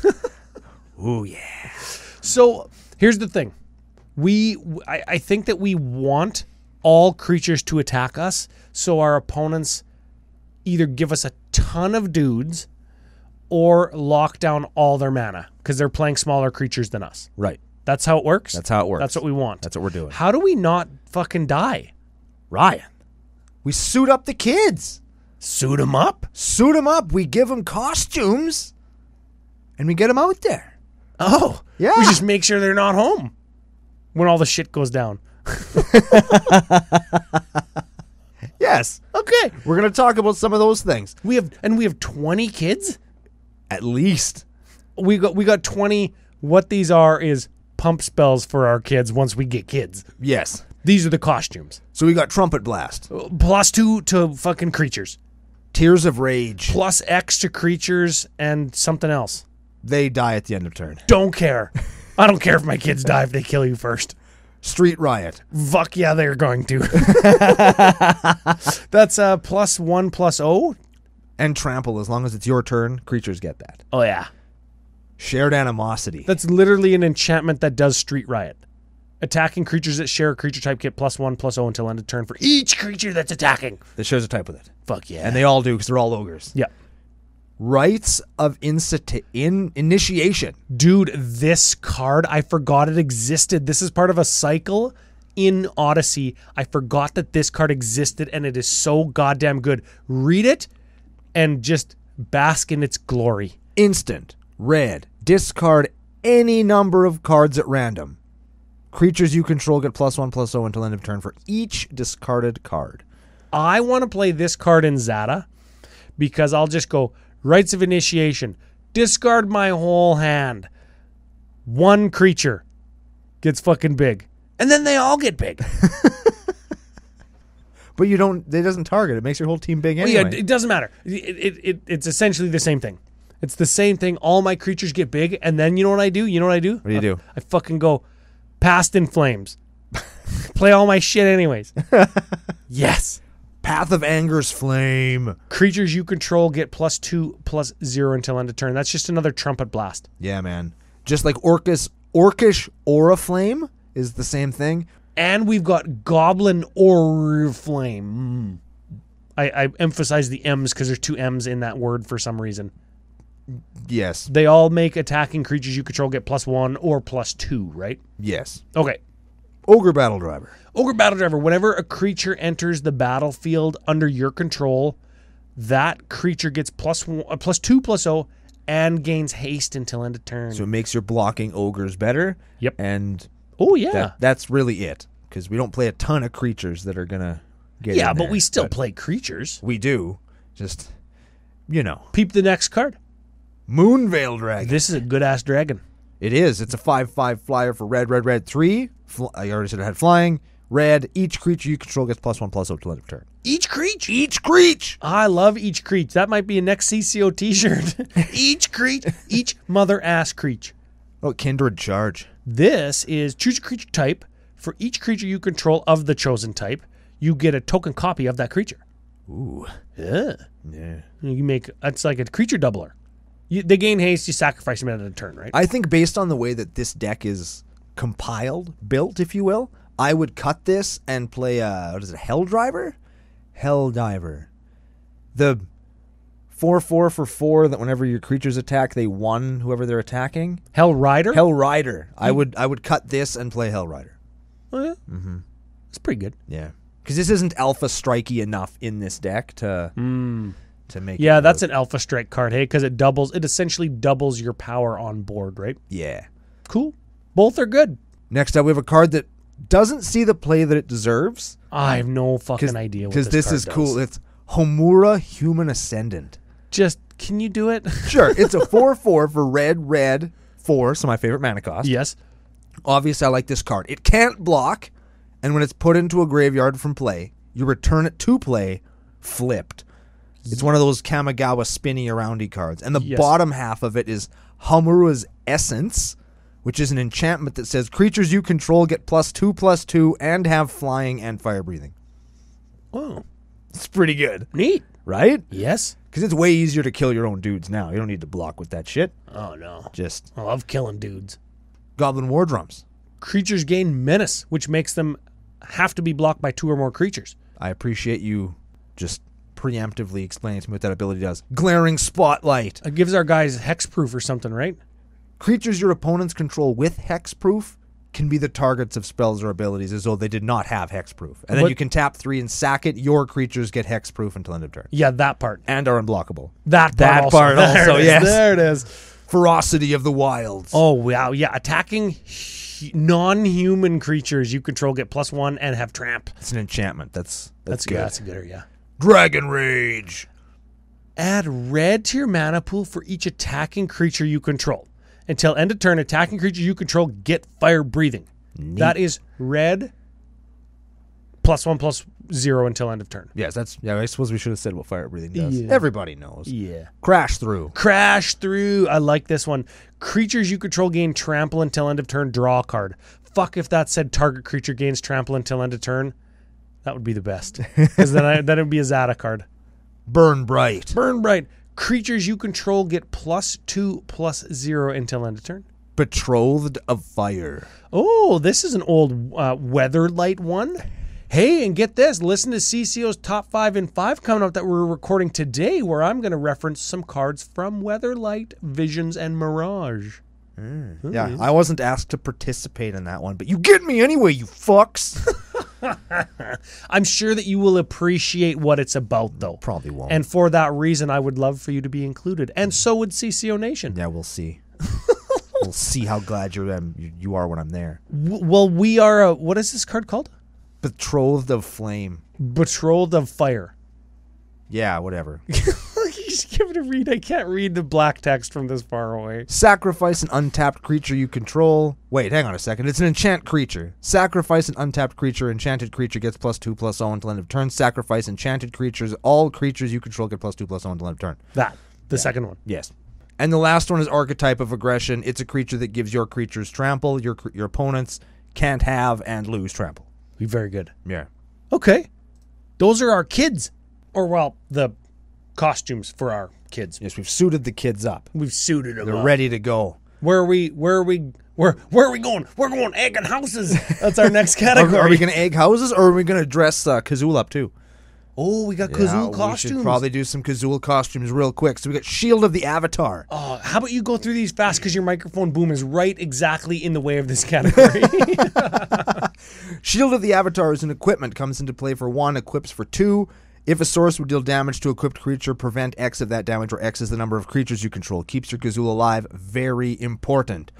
Ooh, yeah.
So here's the thing. I think that we want all creatures to attack us, so our opponents either give us a ton of dudes or lock down all their mana because they're playing smaller creatures than us.
Right.
That's how it works?
That's how it works.
That's what we want.
That's what we're doing.
How do we not fucking die?
Ryan, we suit up the kids.
Suit them up?
Suit them up. We give them costumes, and we get them out there.
Oh.
Yeah.
We just make sure they're not home when all the shit goes down.
Yes.
Okay.
We're going to talk about some of those things.
We have 20 kids?
At least.
We got 20. What these are is pump spells for our kids once we get kids.
Yes.
These are the costumes.
So we got Trumpet Blast.
+2 to fucking creatures.
Tears of Rage.
+X to creatures and something else.
They die at the end of turn.
Don't care. I don't care if my kids die if they kill you first.
Street Riot.
Fuck yeah, they're going to. That's +1/+0.
And Trample. As long as it's your turn, creatures get that.
Oh yeah.
Shared Animosity.
That's literally an enchantment that does Street Riot. Attacking creatures that share a creature type get +1/+0 until end of turn for each creature that's attacking.
That shares a type with it.
Fuck yeah.
And they all do because they're all ogres.
Yeah.
Rites of Initiation.
Dude, this card, I forgot it existed. This is part of a cycle in Odyssey. I forgot that this card existed, and it is so goddamn good. Read it and just bask in its glory.
Instant. Red. Discard any number of cards at random. Creatures you control get +1/+0 until end of turn for each discarded card.
I want to play this card in Zata because I'll just go Rites of Initiation. Discard my whole hand. 1 creature gets fucking big. And then they all get big.
But you don't, it doesn't target. It makes your whole team big anyway.
Well, yeah, it doesn't matter. It's essentially the same thing. It's the same thing. All my creatures get big, and then you know what I do?
What do you do?
I fucking go Past in Flames. Play all my shit anyways. Yes.
Path of Anger's Flame.
Creatures you control get +2/+0 until end of turn. That's just another Trumpet Blast.
Yeah, man. Just like Orcish Aura Flame is the same thing.
And we've got Goblin Oriflame. I emphasize the M's because there's 2 M's in that word for some reason.
Yes.
They all make attacking creatures you control get +1 or +2, right?
Yes.
Okay.
Ogre Battle Driver.
Ogre Battle Driver. Whenever a creature enters the battlefield under your control, that creature gets +2/+0 and gains haste until end of turn.
So it makes your blocking ogres better.
Yep.
And
oh yeah,
that's really it. Because we don't play a ton of creatures that are gonna get in
but
there,
we still play creatures.
We do. Just, you know.
Peep the next card.
Moonveil Dragon.
This is a good ass dragon.
It is. It's a 5/5 flyer for red, 3. I already said it had flying. Red. Each creature you control gets +1/+0 till end of turn.
Each creature.
Each creature.
I love each creature. That might be a next CCO t-shirt. Each creature. Each mother ass creature.
Oh, Kindred Charge.
This is choose a creature type. For each creature you control of the chosen type, you get a token copy of that creature.
Ooh.
Yeah.
Yeah.
You make, it's like a creature doubler. They gain haste, you sacrifice them at a turn, right?
I think based on the way that this deck is compiled, built, if you will, I would cut this and play what is it, Helldriver? Helldiver. The 4/4 for 4 that whenever your creatures attack, they won whoever they're attacking.
Hell Rider?
Hell Rider. I would cut this and play Hell Rider.
Oh yeah? Mm-hmm. That's pretty good.
Yeah. Because this isn't alpha strikey enough in this deck to make
Yeah,
it
that's an alpha strike card, hey, because it essentially doubles your power on board, right?
Yeah.
Cool. Both are good.
Next up, we have a card that doesn't see the play that it deserves.
I have no fucking idea what this
Because this
card
is
does.
cool. It's Homura, Human Ascendant.
Just, can you do it?
Sure. It's a 4/4 for red, 4, so my favorite mana cost.
Yes.
Obviously, I like this card. It can't block, and when it's put into a graveyard from play, you return it to play flipped. It's one of those Kamigawa spinny aroundy cards. And the bottom half of it is Hamuru's Essence, which is an enchantment that says creatures you control get +2/+2 and have flying and fire breathing.
Oh.
It's pretty good.
Neat.
Right?
Yes.
Because it's way easier to kill your own dudes now. You don't need to block with that shit.
Oh, no.
Just
I love killing dudes.
Goblin War Drums.
Creatures gain menace, which makes them have to be blocked by 2 or more creatures.
I appreciate you just preemptively explaining to me what that ability does. Glaring Spotlight.
It gives our guys hexproof or something, right?
Creatures your opponents control with hexproof can be the targets of spells or abilities as though they did not have hexproof. And then you can tap 3 and sack it. Your creatures get hexproof until end of turn.
Yeah, that part.
And are unblockable.
That part also,
yes.
There it is.
Ferocity of the Wilds.
Oh, wow. Yeah, attacking non-human creatures you control get +1 and have tramp.
It's an enchantment. That's good.
Yeah, that's a gooder, yeah.
Dragon Rage.
Add red to your mana pool for each attacking creature you control. Until end of turn, attacking creatures you control get fire breathing.
Neat.
That is red +1/+0 until end of turn.
Yes, I suppose we should have said what fire breathing does.
Yeah.
Everybody knows.
Yeah.
Crash Through.
Crash Through. I like this one. Creatures you control gain trample until end of turn. Draw a card. Fuck if that said target creature gains trample until end of turn. That would be the best. Because then it would be a Zada card.
Burn Bright.
Burn Bright. Creatures you control get +2/+0 until end of turn.
Betrothed of Fire.
Oh, this is an old Weatherlight one. Hey, and get this. Listen to CCO's Top 5 in 5 coming up that we're recording today, where I'm going to reference some cards from Weatherlight, Visions, and Mirage.
Yeah, I wasn't asked to participate in that one, but you get me anyway, you fucks.
I'm sure that you will appreciate what it's about, though.
Probably won't.
And for that reason, I would love for you to be included. And so would CCO Nation.
Yeah, we'll see. We'll see how glad you are when I'm there.
Well, we are, what is this card called?
Betrothed of Flame.
Betrothed of Fire.
Yeah, whatever.
Just give it a read. I can't read the black text from this far away.
Sacrifice an untapped creature you control. Wait, hang on a second. It's an enchant creature. Sacrifice an untapped creature. Enchanted creature gets +2/+0 until end of turn. Sacrifice enchanted creatures. All creatures you control get +2/+0 until end of turn.
The second one.
Yes. And the last one is Archetype of Aggression. It's a creature that gives your creatures trample. Your opponents can't have and lose trample.
Be very good.
Yeah.
Okay. Those are our kids. Or, well, the costumes for our kids.
Yes, we've suited the kids up.
We've suited them
They're
up.
ready to go.
Where are we going? We're going egging houses. That's our next category.
Are we going to egg houses, or are we going to dress Kazuul up too?
Oh, we got Kazuul
We
costumes.
should probably do some Kazuul costumes real quick. So we got Shield of the Avatar.
Oh, how about you go through these fast because your microphone boom is right exactly in the way of this category.
Shield of the Avatar is an equipment. Comes into play for 1, equips for 2. If a source would deal damage to equipped creature, prevent X of that damage, where X is the number of creatures you control. Keeps your Kazuul alive. Very important.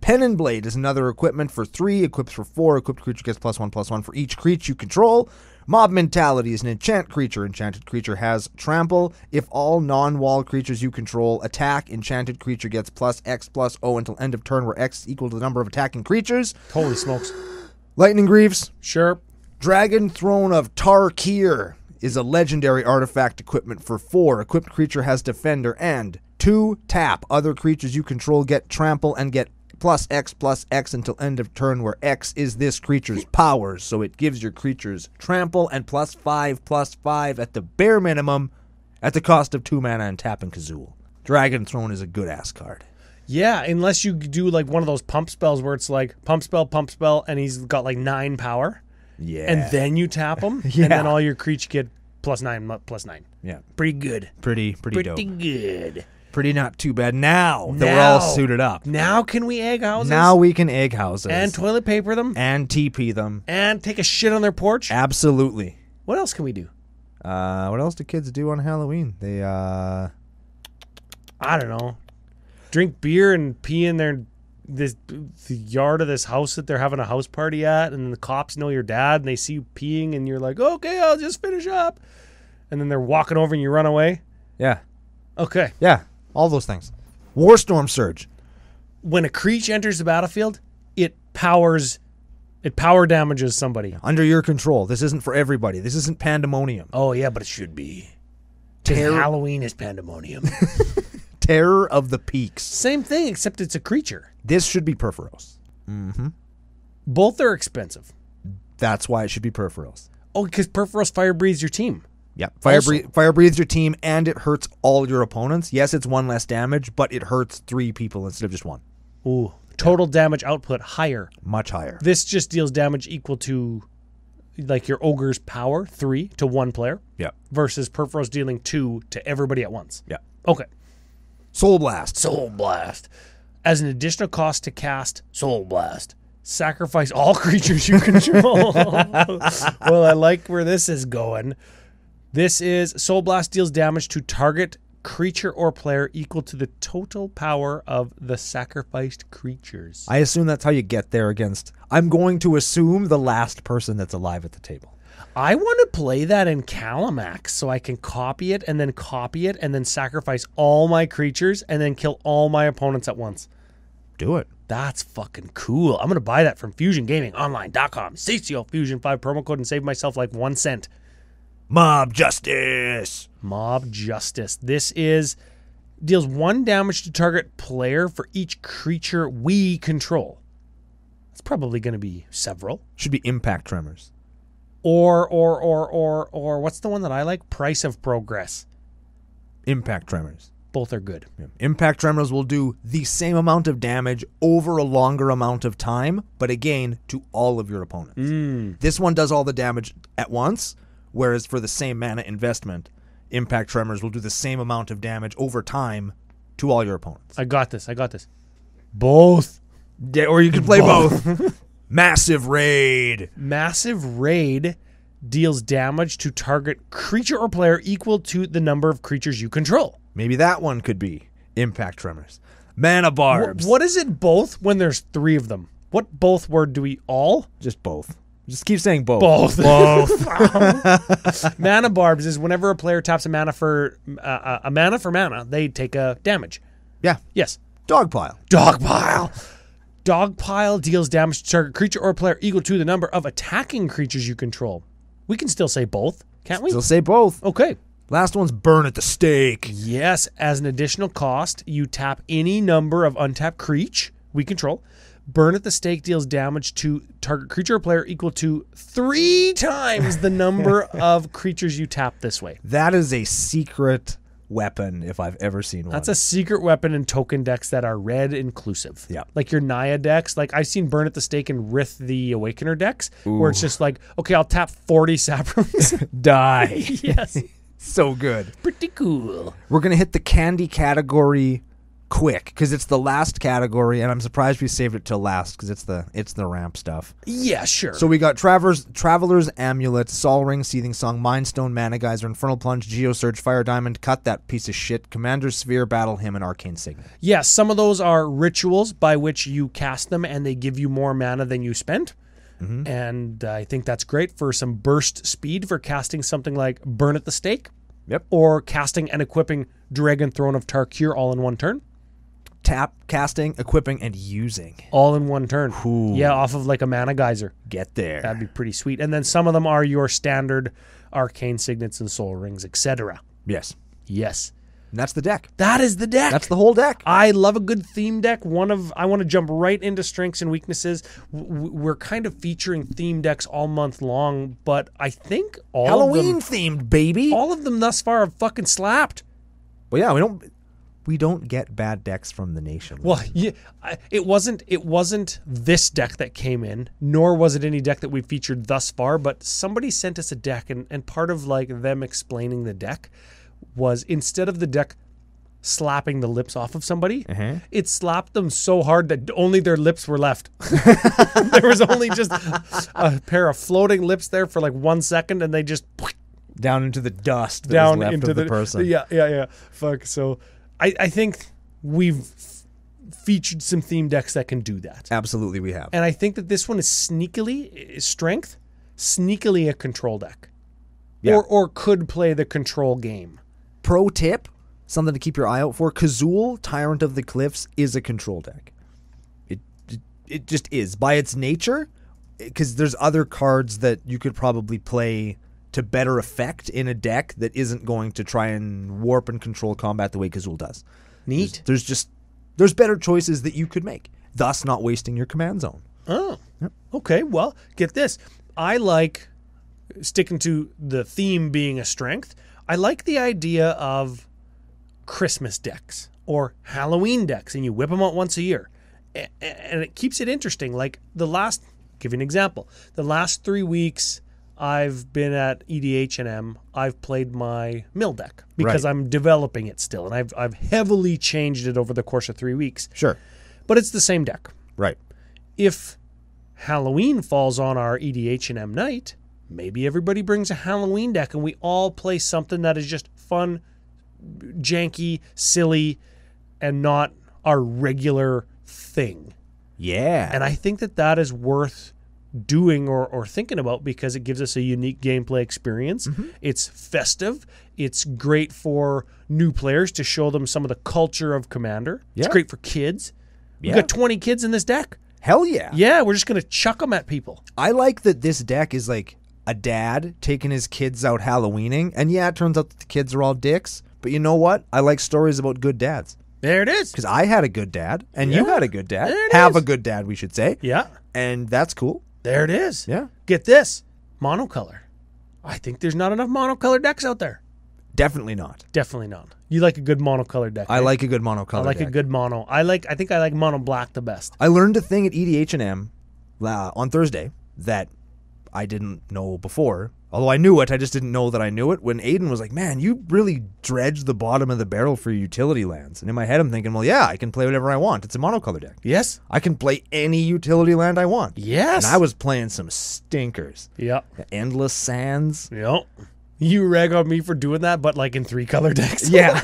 Pen and Blade is another equipment for 3, equips for 4. Equipped creature gets +1/+1 for each creature you control. Mob Mentality is an enchant creature. Enchanted creature has trample. If all non-wall creatures you control attack, enchanted creature gets +X/+0 until end of turn, where X is equal to the number of attacking creatures.
Holy smokes.
Lightning Greaves.
Sure.
Dragon Throne of Tarkir is a legendary artifact equipment for 4. Equipped creature has defender and 2, tap. Other creatures you control get trample and get +X/+X until end of turn, where X is this creature's powers. So it gives your creatures trample and +5/+5 at the bare minimum at the cost of 2 mana and tapping Kazuul. Dragon Throne is a good ass card.
Yeah, unless you do like one of those pump spells where it's like pump spell, and he's got like 9 power.
Yeah.
And then you tap him,
Yeah.
and then all your creatures get +9/+9.
Yeah.
Pretty good.
Pretty dope.
Pretty good.
Pretty not too bad. Now that we're all suited up.
Now can we egg houses?
Now we can egg houses.
And toilet paper them.
And TP them.
And take a shit on their porch.
Absolutely.
What else can we do?
What else do kids do on Halloween? They,
I don't know. Drink beer and pee in the yard of this house that they're having a house party at, and the cops know your dad, and they see you peeing, and you're like, okay, I'll just finish up. And then they're walking over and you run away.
Yeah.
Okay.
Yeah, all those things. Warstorm Surge.
When a creature enters the battlefield, it power damages somebody.
Under your control. This isn't for everybody. This isn't pandemonium.
Oh, yeah, but it should be. 'Cause Halloween is pandemonium.
Terror of the Peaks.
Same thing, except it's a creature.
This should be Perforos.
Both are expensive.
That's why it should be Perforos.
Oh, because Perforos fire breathes your team.
Yeah, fire breathes your team, and it hurts all your opponents. Yes, it's 1 less damage, but it hurts 3 people instead of just 1.
Ooh, total damage output higher.
Much higher.
This just deals damage equal to, like, your Ogre's power, 3 to 1 player.
Yeah.
Versus Perforos dealing 2 to everybody at once.
Yeah.
Okay.
Soul Blast.
Soul Blast. As an additional cost to cast Soul Blast, sacrifice all creatures you control. Well, I like where this is going. This is Soul Blast deals damage to target creature or player equal to the total power of the sacrificed creatures.
I assume that's how you get there against... I'm going to assume the last person that's alive at the table.
I want to play that in Calamax so I can copy it and then sacrifice all my creatures and then kill all my opponents at once.
Do it.
That's fucking cool. I'm going to buy that from FusionGamingOnline.com. CCO Fusion 5 promo code and save myself like 1 cent.
Mob Justice.
Mob Justice. This deals 1 damage to target player for each creature we control. It's probably going to be several.
Should be Impact Tremors.
Or what's the one that I like? Price of Progress.
Impact Tremors.
Both are good.
Yeah. Impact Tremors will do the same amount of damage over a longer amount of time, but again, to all of your opponents. This one does all the damage at once, whereas for the same mana investment, Impact Tremors will do the same amount of damage over time to all your opponents.
I got this. Both.
Yeah, or you can play both. Massive Raid.
Massive Raid deals damage to target creature or player equal to the number of creatures you control.
Maybe that one could be Impact Tremors. Mana Barbs.
What is it both when there's 3 of them? What both word do we all?
Just both. Just keep saying both.
Both. Mana Barbs is whenever a player taps a mana for mana, they take a damage.
Yeah.
Yes.
Dogpile.
Dogpile deals damage to target creature or player equal to the number of attacking creatures you control. We can still say both, can't we?
Still say both.
Okay.
Last one's Burn at the Stake.
Yes, as an additional cost, you tap any number of untapped creature we control. Burn at the Stake deals damage to target creature or player equal to 3 times the number of creatures you tap this way.
That is a secret weapon if I've ever seen one.
That's a secret weapon in token decks that are red inclusive.
Yeah.
Like your Naya decks. Like I've seen Burn at the Stake and Rith the Awakener decks where it's just like, okay, I'll tap 40 Saprons.
Die.
Yes.
So good.
Pretty cool.
We're going to hit the candy category quick because it's the last category, and I'm surprised we saved it till last because it's the ramp stuff.
Yeah, sure.
So we got Traveler's Amulet, Sol Ring, Seething Song, Mind Stone, Mana Geyser, Infernal Plunge, Geosurge, Fire Diamond, Cut That Piece of Shit, Commander's Sphere, Battle Hymn, and Arcane Signet.
Yeah, some of those are rituals by which you cast them and they give you more mana than you spent. Mm-hmm. And I think that's great for some burst speed for casting something like Burn at the Stake.
Yep.
Or casting and equipping Dragon Throne of Tarkir all in one turn.
Tap, casting, equipping, and using.
All in one turn.
Ooh.
Yeah, off of like a Mana Geyser.
Get there.
That'd be pretty sweet. And then some of them are your standard Arcane Signets and Soul Rings, etc.
Yes.
Yes.
And that's the deck.
That is the deck.
That's the whole deck.
I love a good theme deck. I want to jump right into strengths and weaknesses. We're kind of featuring theme decks all month long, but I think all
Halloween
of them,
themed, baby.
all of them thus far have fucking slapped.
Well, yeah, we don't get bad decks from the nation.
Well, yeah, it wasn't this deck that came in, nor was it any deck that we featured thus far, but somebody sent us a deck, and part of like them explaining the deck was instead of the deck slapping the lips off of somebody, it slapped them so hard that only their lips were left. There was only just a pair of floating lips there for like 1 second, and they just
down into the dust
down
left
into
of the person.
Yeah. Fuck. So I think we've featured some theme decks that can do that.
Absolutely, we have.
And I think that this one is sneakily a control deck.
Yeah.
Or could play the control game.
Pro tip, something to keep your eye out for. Kazuul, Tyrant of the Cliffs, is a control deck. It just is. By its nature, because there's other cards that you could probably play to better effect in a deck that isn't going to try and warp and control combat the way Kazuul does.
Neat.
There's better choices that you could make, thus not wasting your command zone.
Oh, yep. Okay. Well, get this. I like, sticking to the theme being a strength, I like the idea of Christmas decks or Halloween decks, and you whip them out once a year. And it keeps it interesting. Like give you an example. The last 3 weeks I've been at EDH&M, I've played my mill deck because I'm developing it still. And I've heavily changed it over the course of 3 weeks.
Sure.
But it's the same deck.
Right.
If Halloween falls on our EDH&M night, maybe everybody brings a Halloween deck and we all play something that is just fun, janky, silly, and not our regular thing.
Yeah.
And I think that is worth doing or thinking about because it gives us a unique gameplay experience. Mm-hmm. It's festive. It's great for new players to show them some of the culture of Commander. Yeah. It's great for kids. Yeah. We've got 20 kids in this deck.
Hell yeah.
Yeah, we're just going to chuck them at people.
I like that this deck is like a dad taking his kids out Halloweening. And yeah, it turns out that the kids are all dicks. But you know what? I like stories about good dads.
There it is.
Because I had a good dad, and you had a good dad. Have a good dad, we should say.
Yeah.
And that's cool.
There it is.
Yeah.
Get this. Monocolor. I think there's not enough monocolor decks out there.
Definitely not.
Definitely not. You like a good monocolor deck.
I like a good monocolor deck.
I like a good mono. I think I like mono black the best.
I learned a thing at EDH&M on Thursday that I didn't know before. Although I knew it, I just didn't know that I knew it. When Aiden was like, man, you really dredged the bottom of the barrel for utility lands. And in my head, I'm thinking, well, yeah, I can play whatever I want. It's a monocolor deck.
Yes.
I can play any utility land I want.
Yes.
And I was playing some stinkers.
Yep.
Endless Sands.
Yep. You rag on me for doing that, but like in 3-color decks.
Yeah.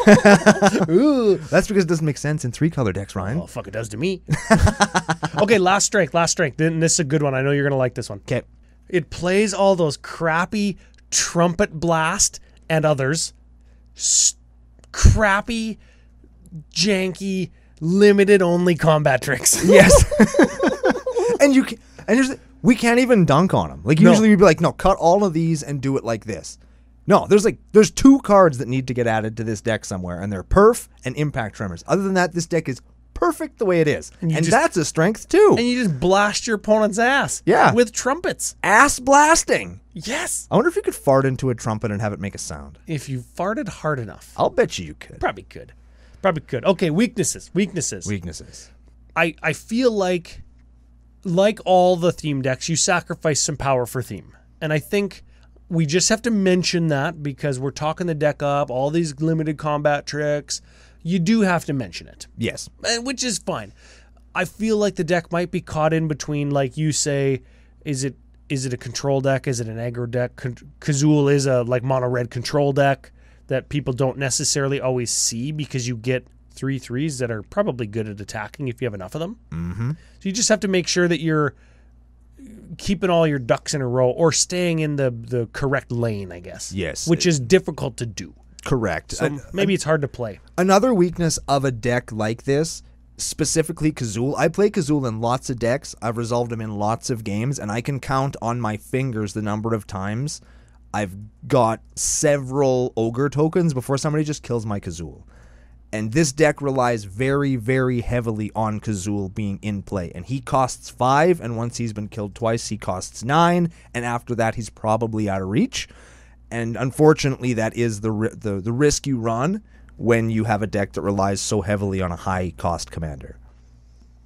Ooh. That's because it doesn't make sense in 3-color decks, Ryan.
Oh, fuck, it does to me. Okay, last strength. Then this is a good one. I know you're going to like this one.
Okay.
It plays all those crappy Trumpet Blast and others. Crappy, janky, limited only combat tricks.
Yes. We can't even dunk on them. Like usually we'd be like, no, cut all of these and do it like this. No, there's 2 cards that need to get added to this deck somewhere, and they're Perf and Impact Tremors. Other than that, this deck is perfect the way it is. And that's a strength too.
And you just blast your opponent's ass.
Yeah.
With trumpets.
Ass blasting.
Yes.
I wonder if you could fart into a trumpet and have it make a sound.
If you farted hard enough.
I'll bet you could.
Probably could. Okay, weaknesses. I feel like all the theme decks, you sacrifice some power for theme. And I think we just have to mention that because we're talking the deck up, all these limited combat tricks. You do have to mention it.
Yes.
Which is fine. I feel like the deck might be caught in between, like you say, is it a control deck? Is it an aggro deck? Kazuul is a like mono red control deck that people don't necessarily always see because you get 3/3s that are probably good at attacking if you have enough of them.
Mm-hmm.
So you just have to make sure that you're keeping all your ducks in a row or staying in the correct lane, I guess.
Yes.
Which is difficult to do.
Correct.
So maybe it's hard to play.
Another weakness of a deck like this, specifically Kazuul. I play Kazuul in lots of decks. I've resolved them in lots of games, and I can count on my fingers the number of times I've got several Ogre tokens before somebody just kills my Kazuul. And this deck relies very, very heavily on Kazuul being in play. And he costs 5, and once he's been killed twice, he costs 9, and after that, he's probably out of reach. And unfortunately, that is the risk you run when you have a deck that relies so heavily on a high-cost commander.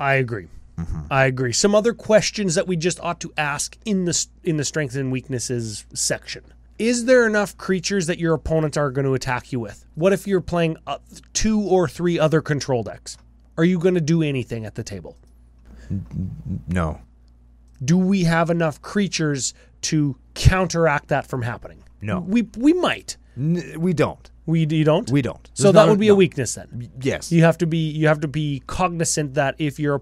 I agree. Mm-hmm. I agree. Some other questions that we just ought to ask in the strengths and weaknesses section. Is there enough creatures that your opponents are going to attack you with? What if you're playing 2 or 3 other control decks? Are you going to do anything at the table?
No.
Do we have enough creatures to counteract that from happening?
No.
We might.
We don't.
You don't?
We don't.
So that would be a weakness then.
Yes.
You have to be cognizant that if your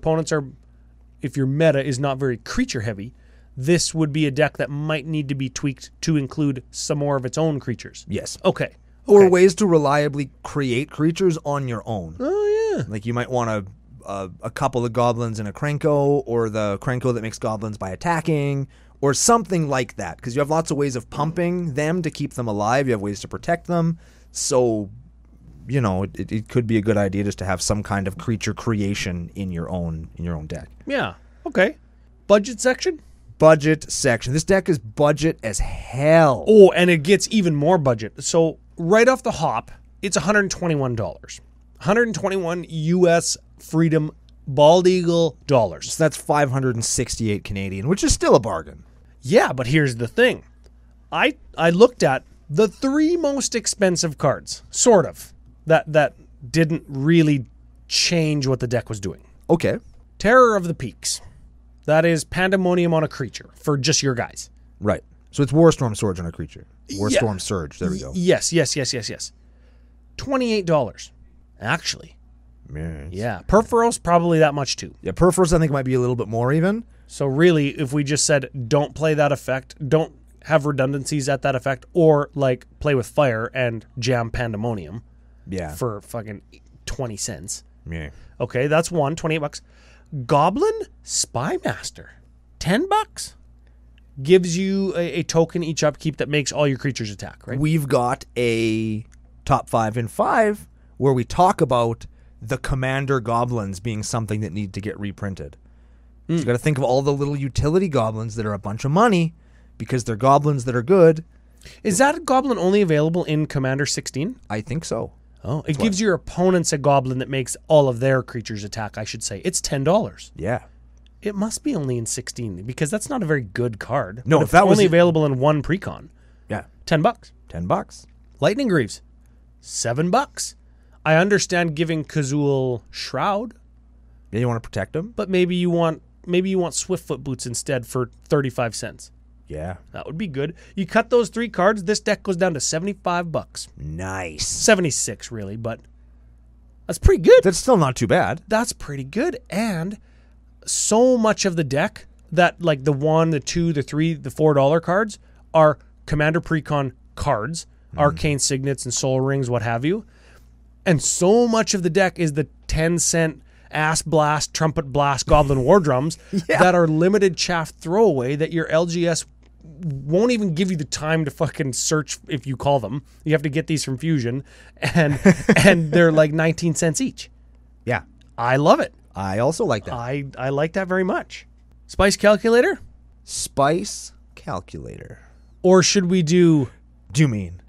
meta is not very creature heavy, this would be a deck that might need to be tweaked to include some more of its own creatures.
Yes.
Okay.
Or ways to reliably create creatures on your own.
Oh, yeah.
Like you might want a couple of goblins in a Krenko, or the Krenko that makes goblins by attacking, or something like that. Because you have lots of ways of pumping them to keep them alive. You have ways to protect them. So, you know, it could be a good idea just to have some kind of creature creation in your own deck.
Yeah. Okay. Budget section?
Budget section. This deck is budget as hell.
Oh, and it gets even more budget. So right off the hop, it's $121. 121 US Freedom Bald Eagle dollars.
So that's 568 Canadian, which is still a bargain.
Yeah, but here's the thing. I looked at the 3 most expensive cards, sort of, that didn't really change what the deck was doing.
Okay.
Terror of the Peaks. That is Pandemonium on a creature for just your guys.
Right. So it's Warstorm Surge on a creature. Warstorm Surge. There we go.
Yes. $28. Actually.
Yes.
Yeah. Perforos, probably that much too.
Yeah, Perforos I think might be a little bit more even.
So really, if we just said don't play that effect, don't have redundancies at that effect, or like play with fire and jam Pandemonium for fucking 20 cents.
Yeah.
Okay, that's one, $28. Goblin Spymaster, $10. Gives you a token each upkeep that makes all your creatures attack, right?
We've got a top 5 in 5 where we talk about the commander goblins being something that need to get reprinted. So you got to think of all the little utility goblins that are a bunch of money because they're goblins that are good.
Is that goblin only available in Commander 16?
I think so.
Oh, it gives your opponents a goblin that makes all of their creatures attack, I should say. It's $10.
Yeah.
It must be only in 16 because that's not a very good card.
No,
but
if that was
only available in one precon.
Yeah.
$10.
$10.
Lightning Greaves, $7. I understand giving Kazuul Shroud.
Yeah, you want to protect them?
But maybe you want Swiftfoot Boots instead for 35 cents.
Yeah.
That would be good. You cut those 3 cards, this deck goes down to $75.
Nice.
76 really, but that's pretty good.
That's still not too bad.
That's pretty good. And so much of the deck that like the 1, the 2, the 3, the $4 cards are Commander Precon cards, Arcane Signets and Soul Rings, what have you. And so much of the deck is the 10-cent Ass Blast, Trumpet Blast, Goblin War Drums that are limited chaff throwaway that your LGS won't even give you the time to fucking search if you call them. You have to get these from Fusion, and they're like 19 cents each.
Yeah.
I love it.
I also like that.
I like that very much. Spice Calculator?
Spice Calculator.
Or should we do...
Do you mean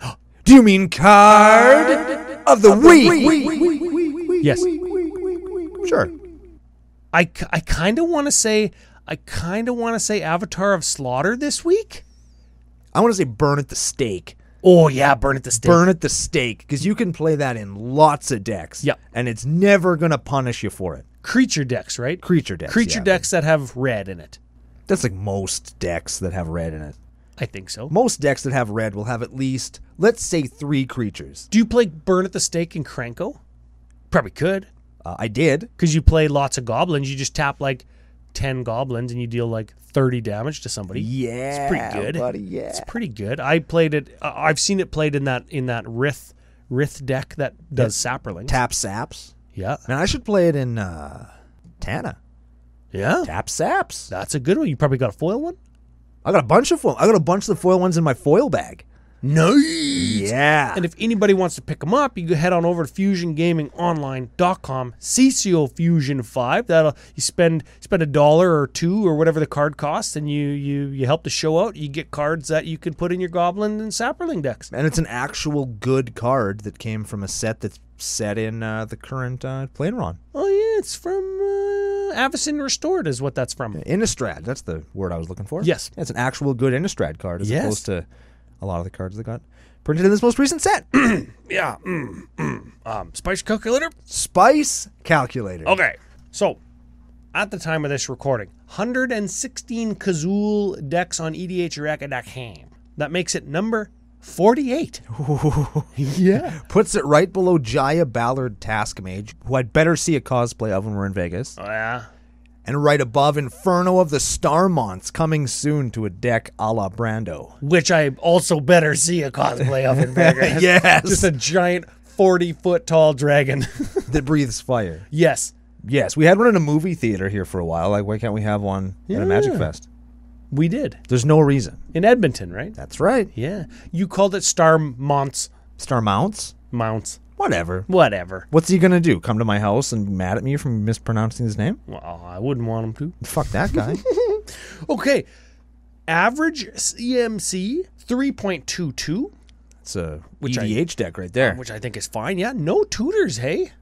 card of the week?
Yes.
Sure.
I kind of want to say Avatar of Slaughter this week.
I want to say Burn at the Stake.
Oh yeah, Burn at the Stake.
Burn at the Stake, because you can play that in lots of decks.
Yep.
And it's never going to punish you for it.
Creature decks, right?
Creature decks.
Creature decks that have red in it.
That's like most decks that have red in it.
I think so.
Most decks that have red will have at least, let's say, 3 creatures.
Do you play Burn at the Stake in Krenko? Probably could.
I did.
Because you play lots of goblins. You just tap like 10 goblins and you deal like 30 damage to somebody.
Yeah,
it's pretty good.
Buddy, yeah.
It's pretty good. I played it. I've seen it played in that Rith deck that does Sapperlings.
Tap Saps.
Yeah.
Man, I should play it in Tana.
Yeah.
Tap Saps.
That's a good one. You probably got a foil one?
I got a bunch of foil. I got a bunch of the foil ones in my foil bag.
Nice.
Yeah.
And if anybody wants to pick them up, you can head on over to FusionGamingOnline.com, CCO Fusion 5. That'll you spend $1 or $2 or whatever the card costs, and you help the show out. You get cards that you can put in your Goblin and Sapperling decks.
And it's an actual good card that came from a set that's set in the current Planeron.
Oh yeah, it's from Avacyn Restored is what that's from.
Innistrad, that's the word I was looking for.
Yes.
It's an actual good Innistrad card as opposed to a lot of the cards that got printed in this most recent set.
Yeah. Spice Calculator?
Spice Calculator.
Okay. So, at the time of this recording, 116 Kazuul decks on EDH Racka.com. That makes it number 48. Yeah.
Puts it right below Jaya Ballard Taskmage, who I'd better see a cosplay of when we're in Vegas.
Oh, yeah.
And right above, Inferno of the Starmonts, coming soon to a deck a la Brando.
Which I also better see a cosplay of in Vegas.
Yes.
Just a giant 40-foot tall dragon.
That breathes fire.
Yes.
Yes, we had one in a movie theater here for a while. Like, why can't we have one at a Magic Fest?
We did.
There's no reason.
In Edmonton, right?
That's right.
Yeah. You called it Starmonts.
Starmounts?
Mounts.
Whatever.
What's
he going to do? Come to my house and be mad at me for mispronouncing his name?
Well, I wouldn't want him to.
Fuck that guy.
Okay. Average CMC 3.22.
It's a EDH deck right there.
Which I think is fine. Yeah. No tutors, hey?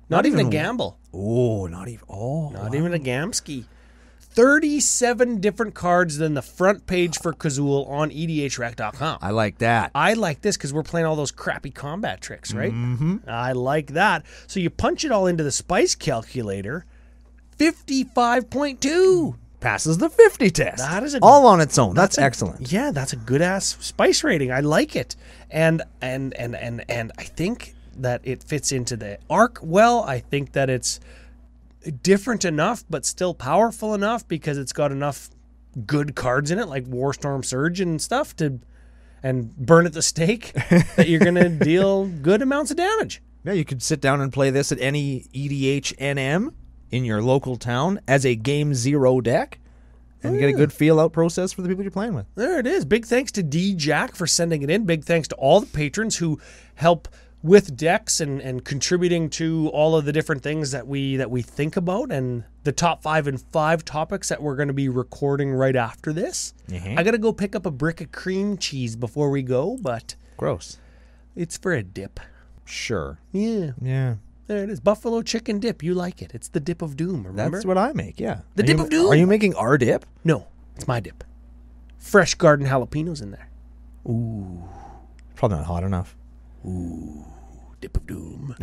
Not even a gamble.
Oh, not even. Oh,
Not even a Gamski. 37 different cards than the front page for Kazuul on EDHREC.com.
I like that.
I like this because we're playing all those crappy combat tricks, right? Mm-hmm. I like that. So you punch it all into the spice calculator. 55.2.
Passes the 50 test.
That is
all on its own. That's excellent.
Yeah, that's a good ass spice rating. I like it. And I think that it fits into the arc well. I think that it's different enough, but still powerful enough because it's got enough good cards in it, like Warstorm Surge and stuff, and burn at the stake that you're going to deal good amounts of damage.
Yeah, you could sit down and play this at any EDH NM in your local town as a Game Zero deck and get a good feel-out process for the people you're playing with.
There it is. Big thanks to D Jack for sending it in. Big thanks to all the patrons who help with decks and contributing to all of the different things that we think about and the top 5 and 5 topics that we're going to be recording right after this.
Mm-hmm.
I got to go pick up a brick of cream cheese before we go, but
gross.
It's for a dip.
Sure.
Yeah. There it is. Buffalo chicken dip. You like it. It's the dip of doom, remember?
That's what I make, yeah.
The dip of doom.
Are you making our dip?
No, it's my dip. Fresh garden jalapenos in there.
Ooh. Probably not hot enough.
Ooh. Dip of doom.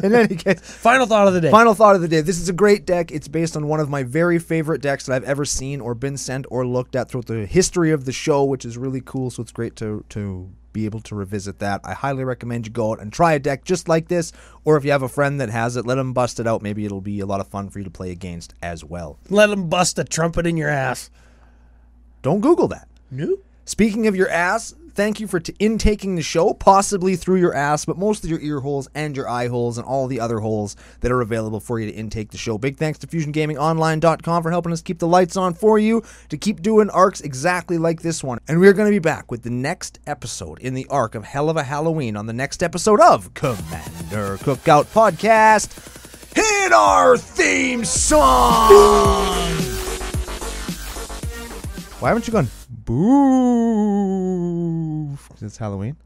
In any case,
final thought of the day.
Final thought of the day. This is a great deck. It's based on one of my very favorite decks that I've ever seen or been sent or looked at throughout the history of the show, which is really cool. So it's great to be able to revisit that. I highly recommend you go out and try a deck just like this, or if you have a friend that has it, let them bust it out. Maybe it'll be a lot of fun for you to play against as well.
Let them bust a trumpet in your ass.
Don't Google that.
Nope.
Speaking of your ass, thank you for intaking the show, possibly through your ass, but mostly your ear holes and your eye holes and all the other holes that are available for you to intake the show. Big thanks to FusionGamingOnline.com for helping us keep the lights on for you, to keep doing arcs exactly like this one. And we're going to be back with the next episode in the arc of Hell of a Halloween on the next episode of Commander Cookout Podcast. Hit our theme song! Why haven't you gone boo? Because it's Halloween.